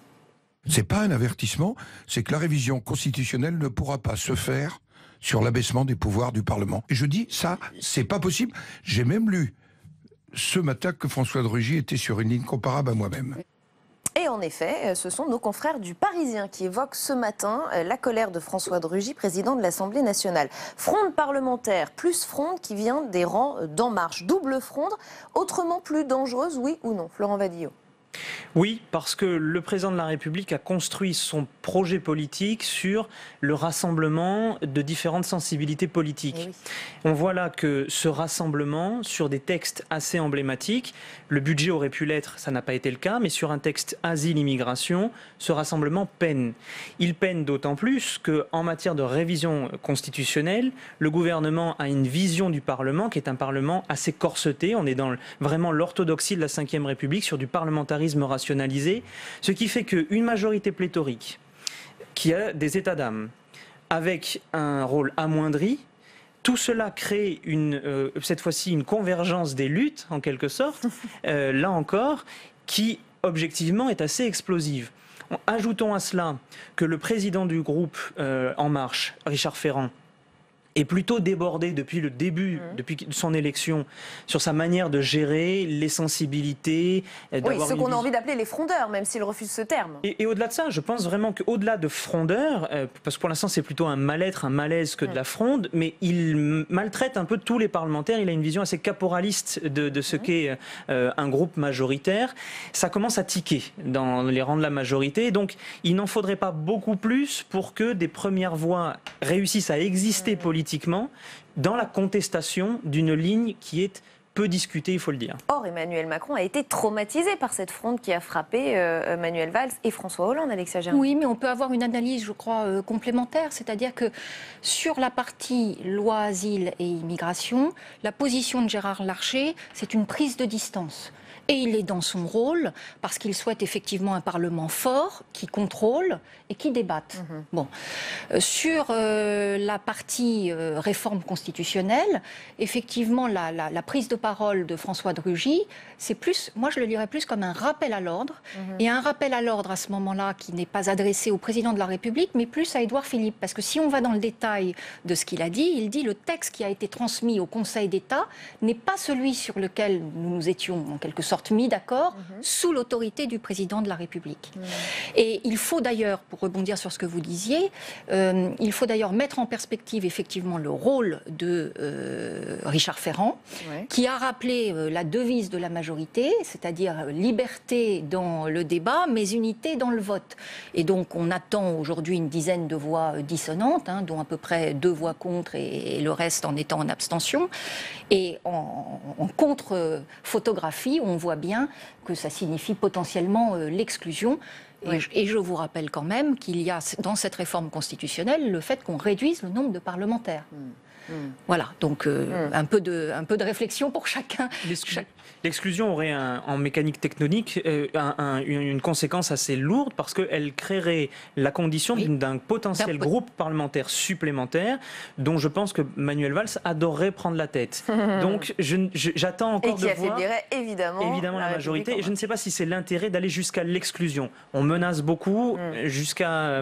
C'est pas un avertissement, c'est que la révision constitutionnelle ne pourra pas se faire sur l'abaissement des pouvoirs du Parlement. Et je dis, ça, c'est pas possible. J'ai même lu ce matin que François de Rugy était sur une ligne comparable à moi-même. Et en effet, ce sont nos confrères du Parisien qui évoquent ce matin la colère de François de Rugy, président de l'Assemblée nationale. Fronde parlementaire plus fronde qui vient des rangs d'En Marche. Double fronde, autrement plus dangereuse, oui ou non? Florent Vadillo. Oui, parce que le président de la République a construit son projet politique sur le rassemblement de différentes sensibilités politiques. Oui. On voit là que ce rassemblement, sur des textes assez emblématiques, le budget aurait pu l'être, ça n'a pas été le cas, mais sur un texte asile-immigration, ce rassemblement peine. Il peine d'autant plus qu'en matière de révision constitutionnelle, le gouvernement a une vision du Parlement qui est un Parlement assez corseté. On est dans vraiment l'orthodoxie de la Ve République sur du parlementarisme rationalisé, ce qui fait qu'une majorité pléthorique qui a des états d'âme avec un rôle amoindri, tout cela crée cette fois-ci une convergence des luttes en quelque sorte, là encore, qui objectivement est assez explosive. Ajoutons à cela que le président du groupe En Marche, Richard Ferrand, est plutôt débordé depuis le début, depuis son élection, sur sa manière de gérer les sensibilités. Oui, ce qu'on a envie d'appeler les frondeurs, même s'il refuse ce terme. Et au-delà de ça, je pense vraiment qu'au-delà de frondeurs, parce que pour l'instant c'est plutôt un mal-être, un malaise que de la fronde, mais il maltraite un peu tous les parlementaires. Il a une vision assez caporaliste de ce qu'est un groupe majoritaire. Ça commence à tiquer dans les rangs de la majorité, donc il n'en faudrait pas beaucoup plus pour que des premières voix réussissent à exister politiquement dans la contestation d'une ligne qui est peu discutée, il faut le dire. Or, Emmanuel Macron a été traumatisé par cette fronde qui a frappé Manuel Valls et François Hollande, Alexia Gérard. Oui, mais on peut avoir une analyse, je crois, complémentaire. C'est-à-dire que sur la partie loi asile et immigration, la position de Gérard Larcher, c'est une prise de distance. Et il est dans son rôle parce qu'il souhaite effectivement un Parlement fort qui contrôle et qui débatte. Bon. Sur la partie réforme constitutionnelle, effectivement, la prise de parole de François de Rugy, c'est plus, moi je le lirais plus comme un rappel à l'ordre. Et un rappel à l'ordre à ce moment-là qui n'est pas adressé au président de la République, mais plus à Édouard Philippe. Parce que si on va dans le détail de ce qu'il a dit, il dit le texte qui a été transmis au Conseil d'État n'est pas celui sur lequel nous nous étions en quelque sorte mis d'accord sous l'autorité du président de la République. Et il faut d'ailleurs, pour rebondir sur ce que vous disiez, il faut d'ailleurs mettre en perspective effectivement le rôle de Richard Ferrand, qui a rappelé la devise de la majorité, c'est-à-dire liberté dans le débat, mais unité dans le vote. Et donc on attend aujourd'hui une dizaine de voix dissonantes, dont à peu près 2 voix contre et le reste en étant en abstention. Et en contre-photographie, on voit bien que ça signifie potentiellement l'exclusion. Et je vous rappelle quand même qu'il y a dans cette réforme constitutionnelle le fait qu'on réduise le nombre de parlementaires. Voilà, donc un peu de réflexion pour chacun. L'exclusion aurait en mécanique tectonique une conséquence assez lourde parce qu'elle créerait la condition d'un potentiel groupe parlementaire supplémentaire dont je pense que Manuel Valls adorerait prendre la tête. Donc j'attends encore de voir... Et qui affaiblirait évidemment la majorité. Et je ne sais pas si c'est l'intérêt d'aller jusqu'à l'exclusion. On menace beaucoup jusqu'à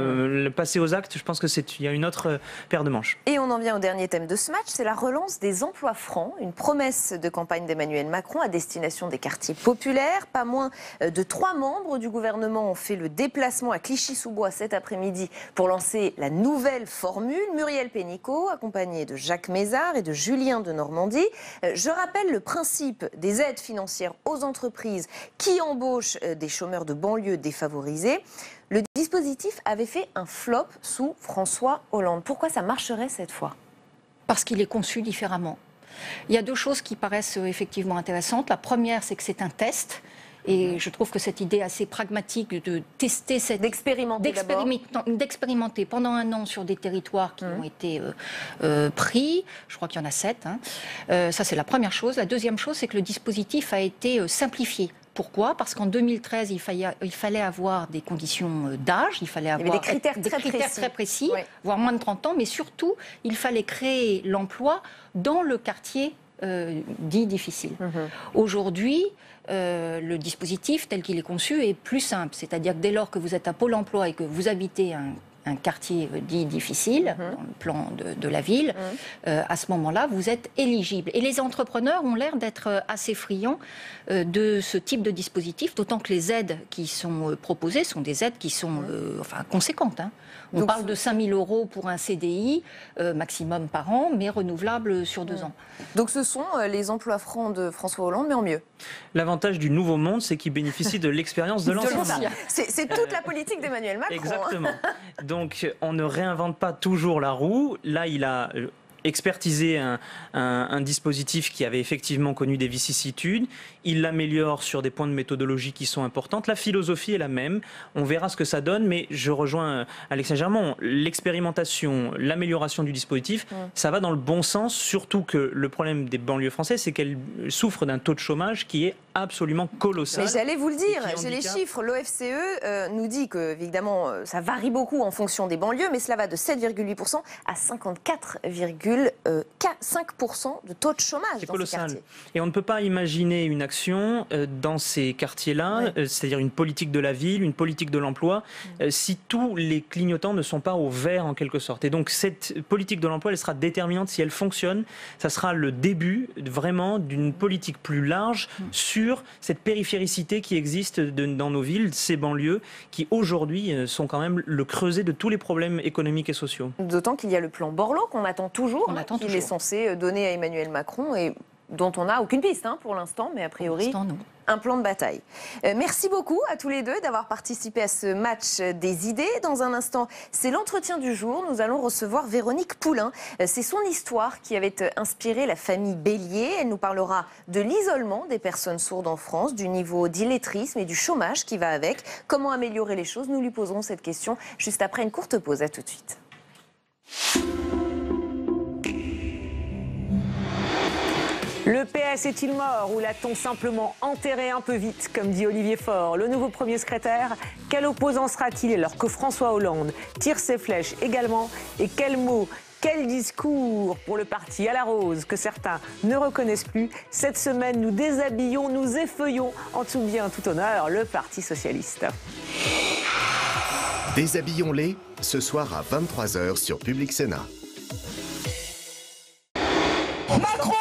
passer aux actes. Je pense qu'il y a une autre paire de manches. Et on en vient au dernier thème de ce match, c'est la relance des emplois francs, une promesse de campagne d'Emmanuel Macron à destination des quartiers populaires. Pas moins de 3 membres du gouvernement ont fait le déplacement à Clichy-sous-Bois cet après-midi pour lancer la nouvelle formule. Muriel Pénicaud, accompagnée de Jacques Mézard et de Julien de Normandie. Je rappelle le principe des aides financières aux entreprises qui embauchent des chômeurs de banlieue défavorisés. Le dispositif avait fait un flop sous François Hollande. Pourquoi ça marcherait cette fois ? Parce qu'il est conçu différemment. Il y a 2 choses qui paraissent effectivement intéressantes. La première, c'est que c'est un test. Et je trouve que cette idée assez pragmatique de tester d'expérimenter pendant 1 an sur des territoires qui ont été pris, je crois qu'il y en a 7. Ça, c'est la première chose. La deuxième chose, c'est que le dispositif a été simplifié. Pourquoi ? Parce qu'en 2013, il fallait avoir des conditions d'âge, il fallait avoir des critères très précis, voire moins de 30 ans, mais surtout, il fallait créer l'emploi dans le quartier dit difficile. Aujourd'hui, le dispositif tel qu'il est conçu est plus simple, c'est-à-dire que dès lors que vous êtes à Pôle emploi et que vous habitez un quartier dit difficile, dans le plan de la ville, à ce moment-là, vous êtes éligible. Et les entrepreneurs ont l'air d'être assez friands de ce type de dispositif, d'autant que les aides qui sont proposées sont des aides qui sont conséquentes. On parle de 5 000 € pour un CDI maximum par an, mais renouvelable sur 2 ans. Donc ce sont les emplois francs de François Hollande, mais en mieux. L'avantage du nouveau monde, c'est qu'il bénéficie de l'expérience de l'ancien. C'est toute la politique d'Emmanuel Macron. Exactement. Donc on ne réinvente pas toujours la roue. Là, il a expertiser un dispositif qui avait effectivement connu des vicissitudes. Il l'améliore sur des points de méthodologie qui sont importants. La philosophie est la même. On verra ce que ça donne, mais je rejoins Alexia Germont. L'expérimentation, l'amélioration du dispositif, ça va dans le bon sens, surtout que le problème des banlieues françaises, c'est qu'elles souffrent d'un taux de chômage qui est absolument colossal. Mais j'allais vous le dire, j'ai les chiffres. L'OFCE nous dit que, évidemment, ça varie beaucoup en fonction des banlieues, mais cela va de 7,8% à 54,5% de taux de chômage. C'est dans colossal. ces quartiers. Et on ne peut pas imaginer une action dans ces quartiers-là, c'est-à-dire une politique de la ville, une politique de l'emploi, si tous les clignotants ne sont pas au vert en quelque sorte. Et donc cette politique de l'emploi, elle sera déterminante. Si elle fonctionne, ça sera le début vraiment d'une politique plus large sur cette périphéricité qui existe dans nos villes, ces banlieues, qui aujourd'hui sont quand même le creuset de tous les problèmes économiques et sociaux. D'autant qu'il y a le plan Borloo qu'on attend toujours, qu'il est censé donner à Emmanuel Macron et dont on n'a aucune piste pour l'instant, mais a priori un plan de bataille. Merci beaucoup à tous les deux d'avoir participé à ce match des idées. Dans un instant, c'est l'entretien du jour. Nous allons recevoir Véronique Poulain. C'est son histoire qui avait inspiré la famille Bélier. Elle nous parlera de l'isolement des personnes sourdes en France, du niveau d'illettrisme et du chômage qui va avec. Comment améliorer les choses? Nous lui poserons cette question juste après une courte pause. À tout de suite. Le PS est-il mort ou l'a-t-on simplement enterré un peu vite, comme dit Olivier Faure, le nouveau premier secrétaire? Quel opposant sera-t-il alors que François Hollande tire ses flèches également? Et quels mots, quel discours pour le parti à la rose que certains ne reconnaissent plus? Cette semaine, nous déshabillons, nous effeuillons, en tout bien, tout honneur, le Parti socialiste. Déshabillons-les, ce soir à 23h sur Public Sénat. Macron,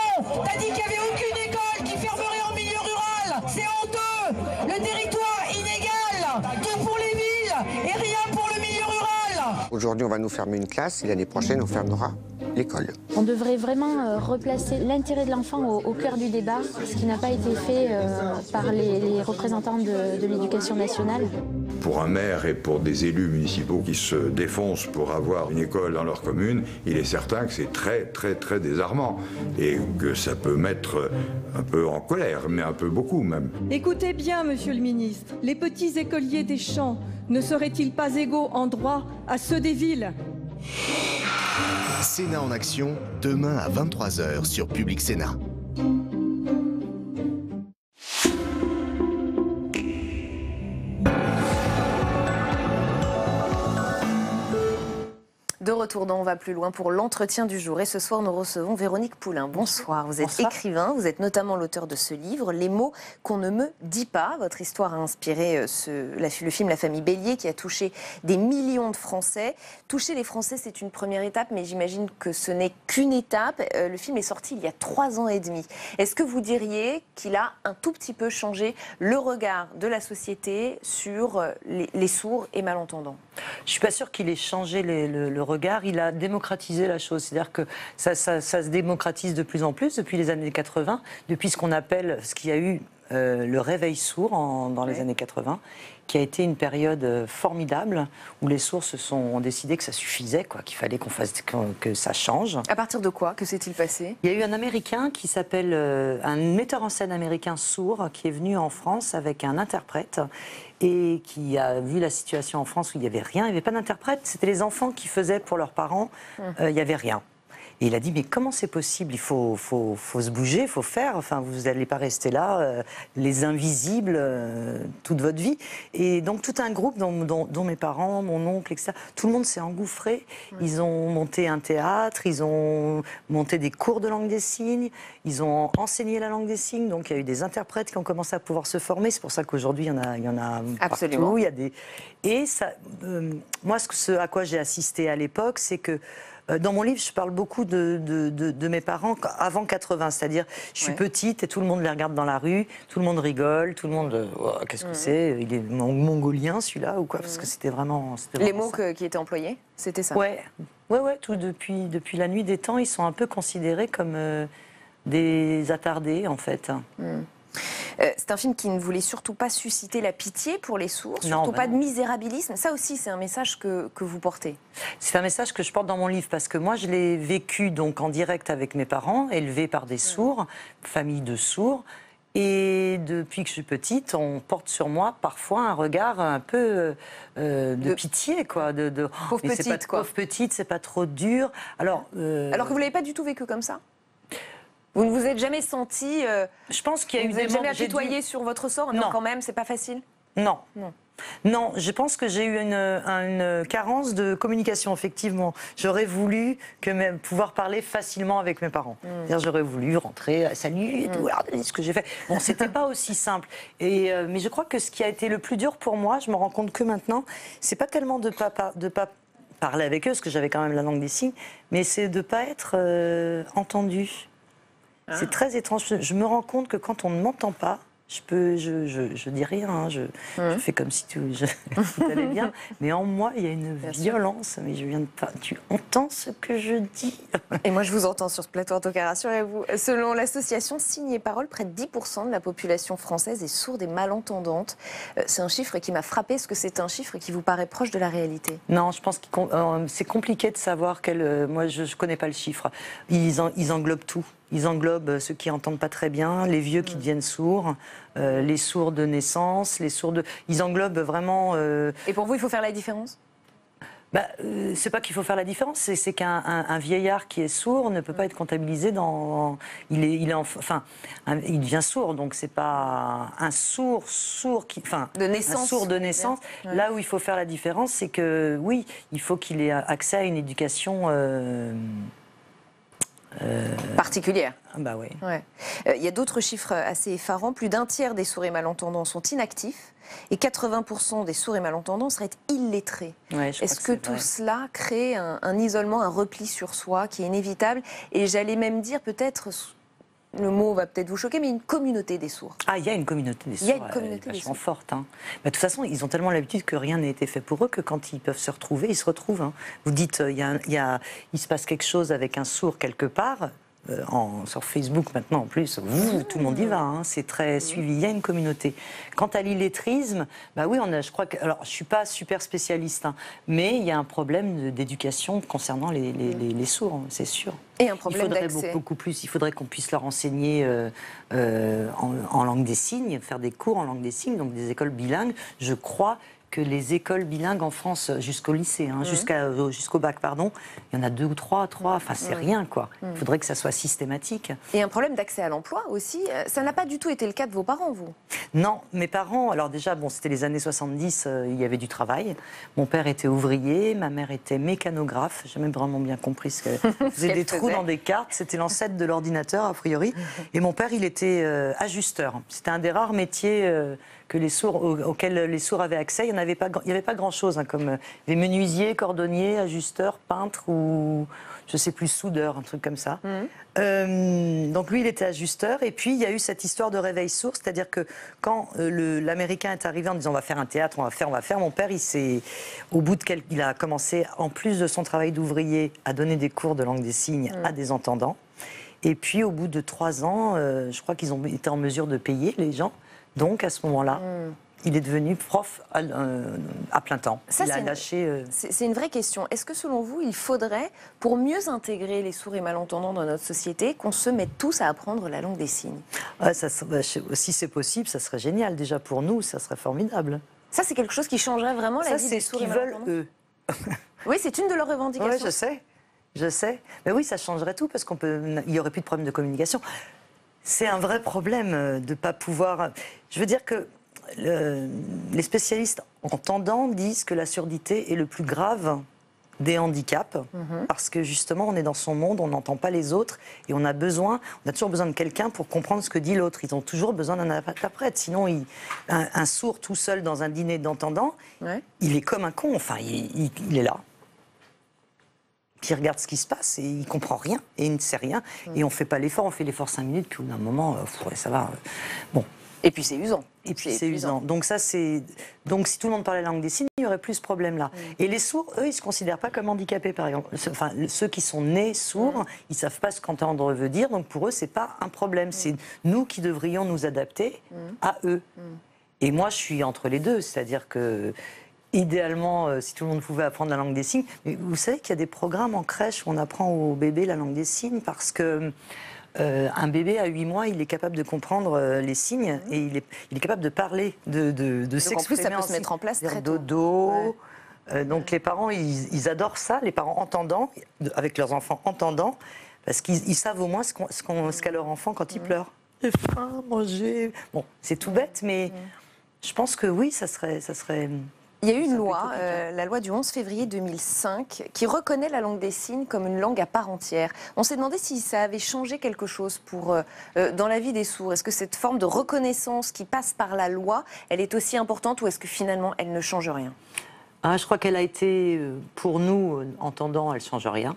t'as dit qu'il n'y avait aucune école qui fermerait en milieu rural. C'est honteux. Le territoire inégal, tout pour les villes et rien pour le milieu rural. Aujourd'hui, on va nous fermer une classe et l'année prochaine, on fermera l'école. On devrait vraiment replacer l'intérêt de l'enfant au cœur du débat, ce qui n'a pas été fait par les représentants de l'éducation nationale. pour un maire et pour des élus municipaux qui se défoncent pour avoir une école dans leur commune, il est certain que c'est très, très, très désarmant et que ça peut mettre un peu en colère, mais un peu beaucoup même. Écoutez bien, monsieur le ministre, les petits écoliers des champs ne seraient-ils pas égaux en droit à ceux des villes ? Sénat en action, demain à 23h sur Public Sénat. De retour dans On va plus loin pour l'entretien du jour. Et ce soir, nous recevons Véronique Poulain. Bonsoir. Vous êtes écrivain, vous êtes notamment l'auteur de ce livre, Les mots qu'on ne me dit pas. Votre histoire a inspiré le film La famille Bélier qui a touché des millions de Français. Toucher les Français, c'est une première étape, mais j'imagine que ce n'est qu'une étape. Le film est sorti il y a 3 ans et demi. Est-ce que vous diriez qu'il a un tout petit peu changé le regard de la société sur les sourds et malentendants ? Je ne suis pas sûre qu'il ait changé le regard, il a démocratisé la chose. C'est-à-dire que ça se démocratise de plus en plus depuis les années 80, depuis ce qu'on appelle, ce qu'il y a eu le réveil sourd dans les années 80, qui a été une période formidable où les sourds ont décidé que ça suffisait, qu'il fallait que ça change. À partir de quoi? Que s'est-il passé? Il y a eu un Américain qui s'appelle, un metteur en scène américain sourd, qui est venu en France avec un interprète et qui a vu la situation en France où il n'y avait rien, il n'y avait pas d'interprète, c'était les enfants qui faisaient pour leurs parents, il n'y avait rien. Et il a dit, mais comment c'est possible? Il faut se bouger, il faut faire. Enfin, vous n'allez pas rester là, les invisibles, toute votre vie. Et donc, tout un groupe, dont mes parents, mon oncle, etc., tout le monde s'est engouffré. Ils ont monté un théâtre, ils ont monté des cours de langue des signes, ils ont enseigné la langue des signes. Donc, il y a eu des interprètes qui ont commencé à pouvoir se former. C'est pour ça qu'aujourd'hui, il y en a Absolument. Partout. Il y a des... Et ça, moi, ce à quoi j'ai assisté à l'époque, c'est que dans mon livre, je parle beaucoup de mes parents avant 80, c'est-à-dire je suis petite et tout le monde les regarde dans la rue, tout le monde rigole, tout le monde qu'est-ce que c'est? Il est mongolien celui-là ou quoi? Parce que c'était vraiment... Les mots qui étaient employés, c'était ça? Ouais, tout depuis la nuit des temps, ils sont un peu considérés comme des attardés en fait. C'est un film qui ne voulait surtout pas susciter la pitié pour les sourds, surtout pas de misérabilisme. Ça aussi, c'est un message que vous portez. C'est un message que je porte dans mon livre parce que moi, je l'ai vécu donc en direct avec mes parents, élevés par des sourds, famille de sourds. Et depuis que je suis petite, on porte sur moi parfois un regard un peu de pitié, quoi. Pauvre petite, quoi. Pauvre petite, c'est pas trop dur. Alors que vous l'avez pas du tout vécu comme ça? Vous ne vous êtes jamais senti... je pense qu'il y a eu des moments... Vous n'êtes jamais apitoyé sur votre sort? Non, quand même, c'est pas facile? Non, je pense que j'ai eu une carence de communication, effectivement. J'aurais voulu pouvoir parler facilement avec mes parents. J'aurais voulu rentrer, salut, regardez ce que j'ai fait. Bon, c'était pas aussi simple. Mais je crois que ce qui a été le plus dur pour moi, je me rends compte que maintenant, c'est pas tellement de pas parler avec eux, parce que j'avais quand même la langue des signes, mais c'est de pas être entendu. C'est très étrange. Je me rends compte que quand on ne m'entend pas, je dis rien, je fais comme si tout allait bien, mais en moi il y a une violence. Mais tu entends ce que je dis? Et moi je vous entends sur ce plateau, en tout cas, rassurez-vous. Selon l'association Signes et Paroles, près de 10% de la population française est sourde et malentendante. C'est un chiffre qui m'a frappé. Est-ce que c'est un chiffre qui vous paraît proche de la réalité? Non, je pense que c'est compliqué de savoir moi je connais pas le chiffre. Ils englobent tout. Ils englobent ceux qui n'entendent pas très bien, les vieux qui deviennent sourds, les sourds de naissance, ils englobent vraiment... Et pour vous, il faut faire la différence? C'est pas qu'il faut faire la différence, c'est qu'un vieillard qui est sourd ne peut pas être comptabilisé dans... Il devient sourd, donc c'est pas un sourd qui... de naissance. Un sourd de naissance. Ouais. Là où il faut faire la différence, c'est que, oui, il faut qu'il ait accès à une éducation... particulière. Bah oui. Il y a d'autres chiffres assez effarants. Plus d'un tiers des sourds et malentendants sont inactifs et 80% des sourds et malentendants seraient illettrés. Est-ce que tout cela crée un isolement, un repli sur soi qui est inévitable? Et j'allais même dire peut-être, le mot va peut-être vous choquer, mais une communauté des sourds. Ah, il y a une communauté des sourds. Il y a une communauté vachement forte. De toute façon, ils ont tellement l'habitude que rien n'a été fait pour eux que quand ils peuvent se retrouver, ils se retrouvent. Vous dites, il se passe quelque chose avec un sourd quelque part. sur Facebook maintenant en plus, tout le monde y va, hein, c'est très suivi, il y a une communauté. Quant à l'illettrisme, bah oui, je crois que, alors je suis pas super spécialiste, hein, mais il y a un problème d'éducation concernant les sourds, hein, c'est sûr. Et un problème d'accès. Il faudrait beaucoup plus, il faudrait qu'on puisse leur enseigner en langue des signes, faire des cours en langue des signes, donc des écoles bilingues. Je crois que les écoles bilingues en France, jusqu'au lycée, hein, jusqu'au bac, pardon, il y en a 2 ou 3, enfin c'est rien, quoi. Il faudrait que ça soit systématique. Et un problème d'accès à l'emploi aussi, ça n'a pas du tout été le cas de vos parents, vous? Non, mes parents, alors déjà, bon, c'était les années 70, il y avait du travail. Mon père était ouvrier, ma mère était mécanographe, j'ai jamais vraiment bien compris ce qu'elle faisait, des trous dans des cartes, c'était l'ancêtre de l'ordinateur, a priori. Et mon père, il était ajusteur. C'était un des rares métiers que les sourds, auxquels les sourds avaient accès. Il n'y avait pas grand-chose, hein, comme les menuisiers, cordonniers, ajusteurs, peintres ou, je ne sais plus, soudeurs, un truc comme ça. Donc lui, il était ajusteur. Et puis, il y a eu cette histoire de réveil sourd, c'est-à-dire que quand l'Américain est arrivé en disant on va faire un théâtre, on va faire, mon père, il a commencé, en plus de son travail d'ouvrier, à donner des cours de langue des signes à des entendants. Et puis, au bout de 3 ans, je crois qu'ils ont été en mesure de payer les gens. Donc, à ce moment-là, il est devenu prof à plein temps. Ça, il a lâché... C'est une vraie question. Est-ce que, selon vous, il faudrait, pour mieux intégrer les sourds et malentendants dans notre société, qu'on se mette tous à apprendre la langue des signes? Si c'est possible, ça serait génial. Déjà, pour nous, ça serait formidable. Ça, c'est quelque chose qui changerait vraiment la vie des sourds et malentendants? Ça, c'est ce qu'ils veulent, eux. Oui, c'est une de leurs revendications. Oui, je sais. Mais oui, ça changerait tout, parce il n'y aurait plus de problème de communication. C'est un vrai problème de ne pas pouvoir... Je veux dire que les spécialistes entendants disent que la surdité est le plus grave des handicaps, parce que justement, on est dans son monde, on n'entend pas les autres, et on a toujours besoin de quelqu'un pour comprendre ce que dit l'autre. Ils ont toujours besoin d'un interprète, sinon un sourd tout seul dans un dîner d'entendants, il est comme un con, enfin, il est là. Qui regarde ce qui se passe et il comprend rien et il ne sait rien et on fait pas l'effort, on fait l'effort 5 minutes puis au bout d'un moment ça va. Bon. Et puis c'est usant. C'est usant. Donc si tout le monde parlait la langue des signes, il y aurait plus ce problème-là. Et les sourds, eux, ils se considèrent pas comme handicapés, par exemple. Enfin, ceux qui sont nés sourds, ils savent pas ce qu'entendre veut dire, donc pour eux c'est pas un problème. C'est nous qui devrions nous adapter à eux. Et moi, je suis entre les deux, c'est-à-dire que idéalement, si tout le monde pouvait apprendre la langue des signes. Mais vous savez qu'il y a des programmes en crèche où on apprend aux bébés la langue des signes parce que un bébé à 8 mois, il est capable de comprendre les signes et il est capable de parler, de s'exprimer. En plus, ça peut se mettre en place très tôt. Dodo. Donc les parents, ils adorent ça, les parents entendants, avec leurs enfants entendants, parce qu'ils savent au moins ce qu'a leur enfant quand il pleure. J'ai faim, manger. Bon, c'est tout bête, mais je pense que oui, ça serait Il y a eu une loi, la loi du 11 février 2005, qui reconnaît la langue des signes comme une langue à part entière. On s'est demandé si ça avait changé quelque chose dans la vie des sourds. Est-ce que cette forme de reconnaissance qui passe par la loi, elle est aussi importante ou est-ce que finalement elle ne change rien? Je crois qu'elle a été, pour nous, entendants, elle ne change rien.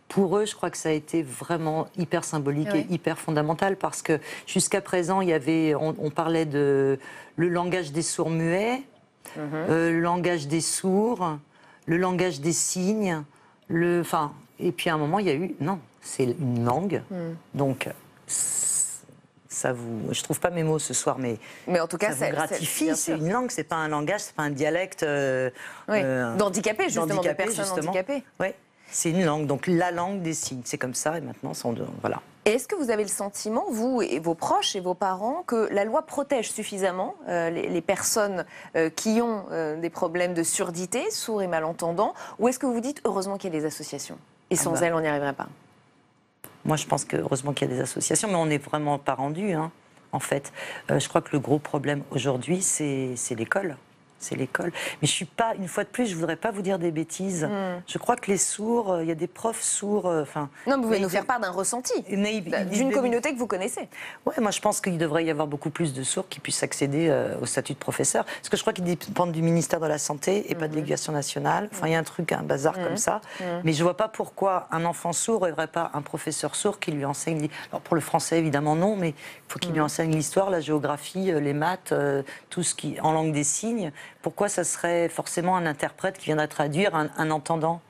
Pour eux, je crois que ça a été vraiment hyper symbolique et hyper fondamental parce que jusqu'à présent, on parlait de le langage des sourds muets, le langage des sourds, le langage des signes, et puis à un moment il y a eu non, c'est une langue, donc je trouve pas mes mots ce soir, mais en tout cas ça vous gratifie, c'est une langue, c'est pas un langage, c'est pas un dialecte d'handicapés justement, de personnes handicapées. Oui, c'est une langue, donc la langue des signes, c'est comme ça et maintenant voilà. Et est-ce que vous avez le sentiment, vous et vos proches et vos parents, que la loi protège suffisamment les personnes qui ont des problèmes de surdité, sourds et malentendants, ou est-ce que vous vous dites heureusement qu'il y a des associations et sans elles on n'y arriverait pas? Moi je pense que heureusement qu'il y a des associations, mais on n'est vraiment pas rendu, en fait. Je crois que le gros problème aujourd'hui c'est l'école. C'est l'école. Mais je suis pas, une fois de plus, je voudrais pas vous dire des bêtises. Je crois que les sourds, il y a des profs sourds. Non, mais vous pouvez nous faire part d'un ressenti, d'une communauté que vous connaissez. Ouais, moi je pense qu'il devrait y avoir beaucoup plus de sourds qui puissent accéder au statut de professeur. Parce que je crois qu'ils dépendent du ministère de la Santé et pas de l'Éducation nationale. Enfin, il y a un bazar comme ça. Mais je vois pas pourquoi un enfant sourd n'aurait pas un professeur sourd qui lui enseigne. Alors pour le français, évidemment, non, mais il faut qu'il lui enseigne l'histoire, la géographie, les maths, tout ce qui en langue des signes. Pourquoi ça serait forcément un interprète qui viendrait traduire un entendant?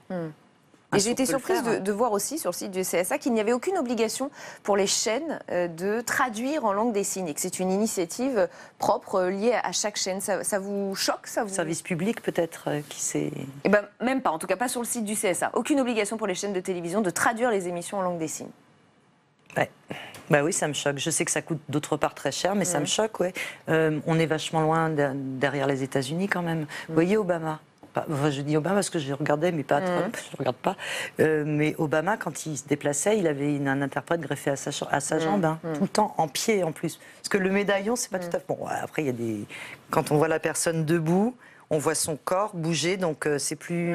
Et j'ai été surprise de voir aussi sur le site du CSA qu'il n'y avait aucune obligation pour les chaînes de traduire en langue des signes et que c'est une initiative propre liée à chaque chaîne. Ça vous choque, ça vous... Service public peut-être qui s'est... Eh ben, même pas, en tout cas pas sur le site du CSA. Aucune obligation pour les chaînes de télévision de traduire les émissions en langue des signes. Ouais. Bah oui, ça me choque. Je sais que ça coûte d'autre part très cher, mais ça me choque, ouais. On est vachement loin derrière les États-Unis quand même. Vous voyez Obama. Enfin, je dis Obama parce que je regardais, mais pas Trump, je ne regarde pas. Mais Obama, quand il se déplaçait, il avait un interprète greffé à sa jambe, tout le temps, en pied en plus. Parce que le médaillon, c'est pas tout à fait... Bon, après, il y a des... Quand on voit la personne debout, on voit son corps bouger, donc c'est plus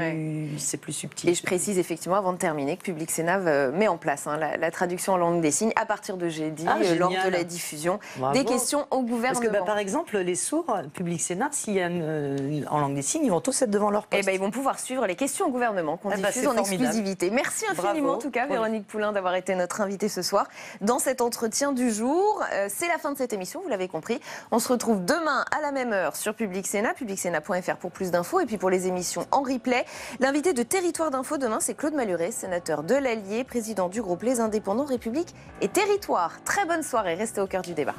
subtil. Et je précise effectivement, avant de terminer, que Public Sénat met en place la traduction en langue des signes à partir de jeudi, lors de la diffusion des questions au gouvernement. Parce que par exemple, les sourds, Public Sénat, s'il y a en langue des signes, ils vont tous être devant leur poste. Ils vont pouvoir suivre les questions au gouvernement qu'on diffuse en exclusivité. Merci infiniment en tout cas, Véronique Poulain, d'avoir été notre invitée ce soir dans cet entretien du jour. C'est la fin de cette émission, vous l'avez compris. On se retrouve demain à la même heure sur Public Sénat, publicsénat.fr pour plus d'infos et puis pour les émissions en replay. L'invité de Territoire d'Info demain, c'est Claude Malhuret, sénateur de l'Allier, président du groupe Les Indépendants, République et Territoire. Très bonne soirée, restez au cœur du débat.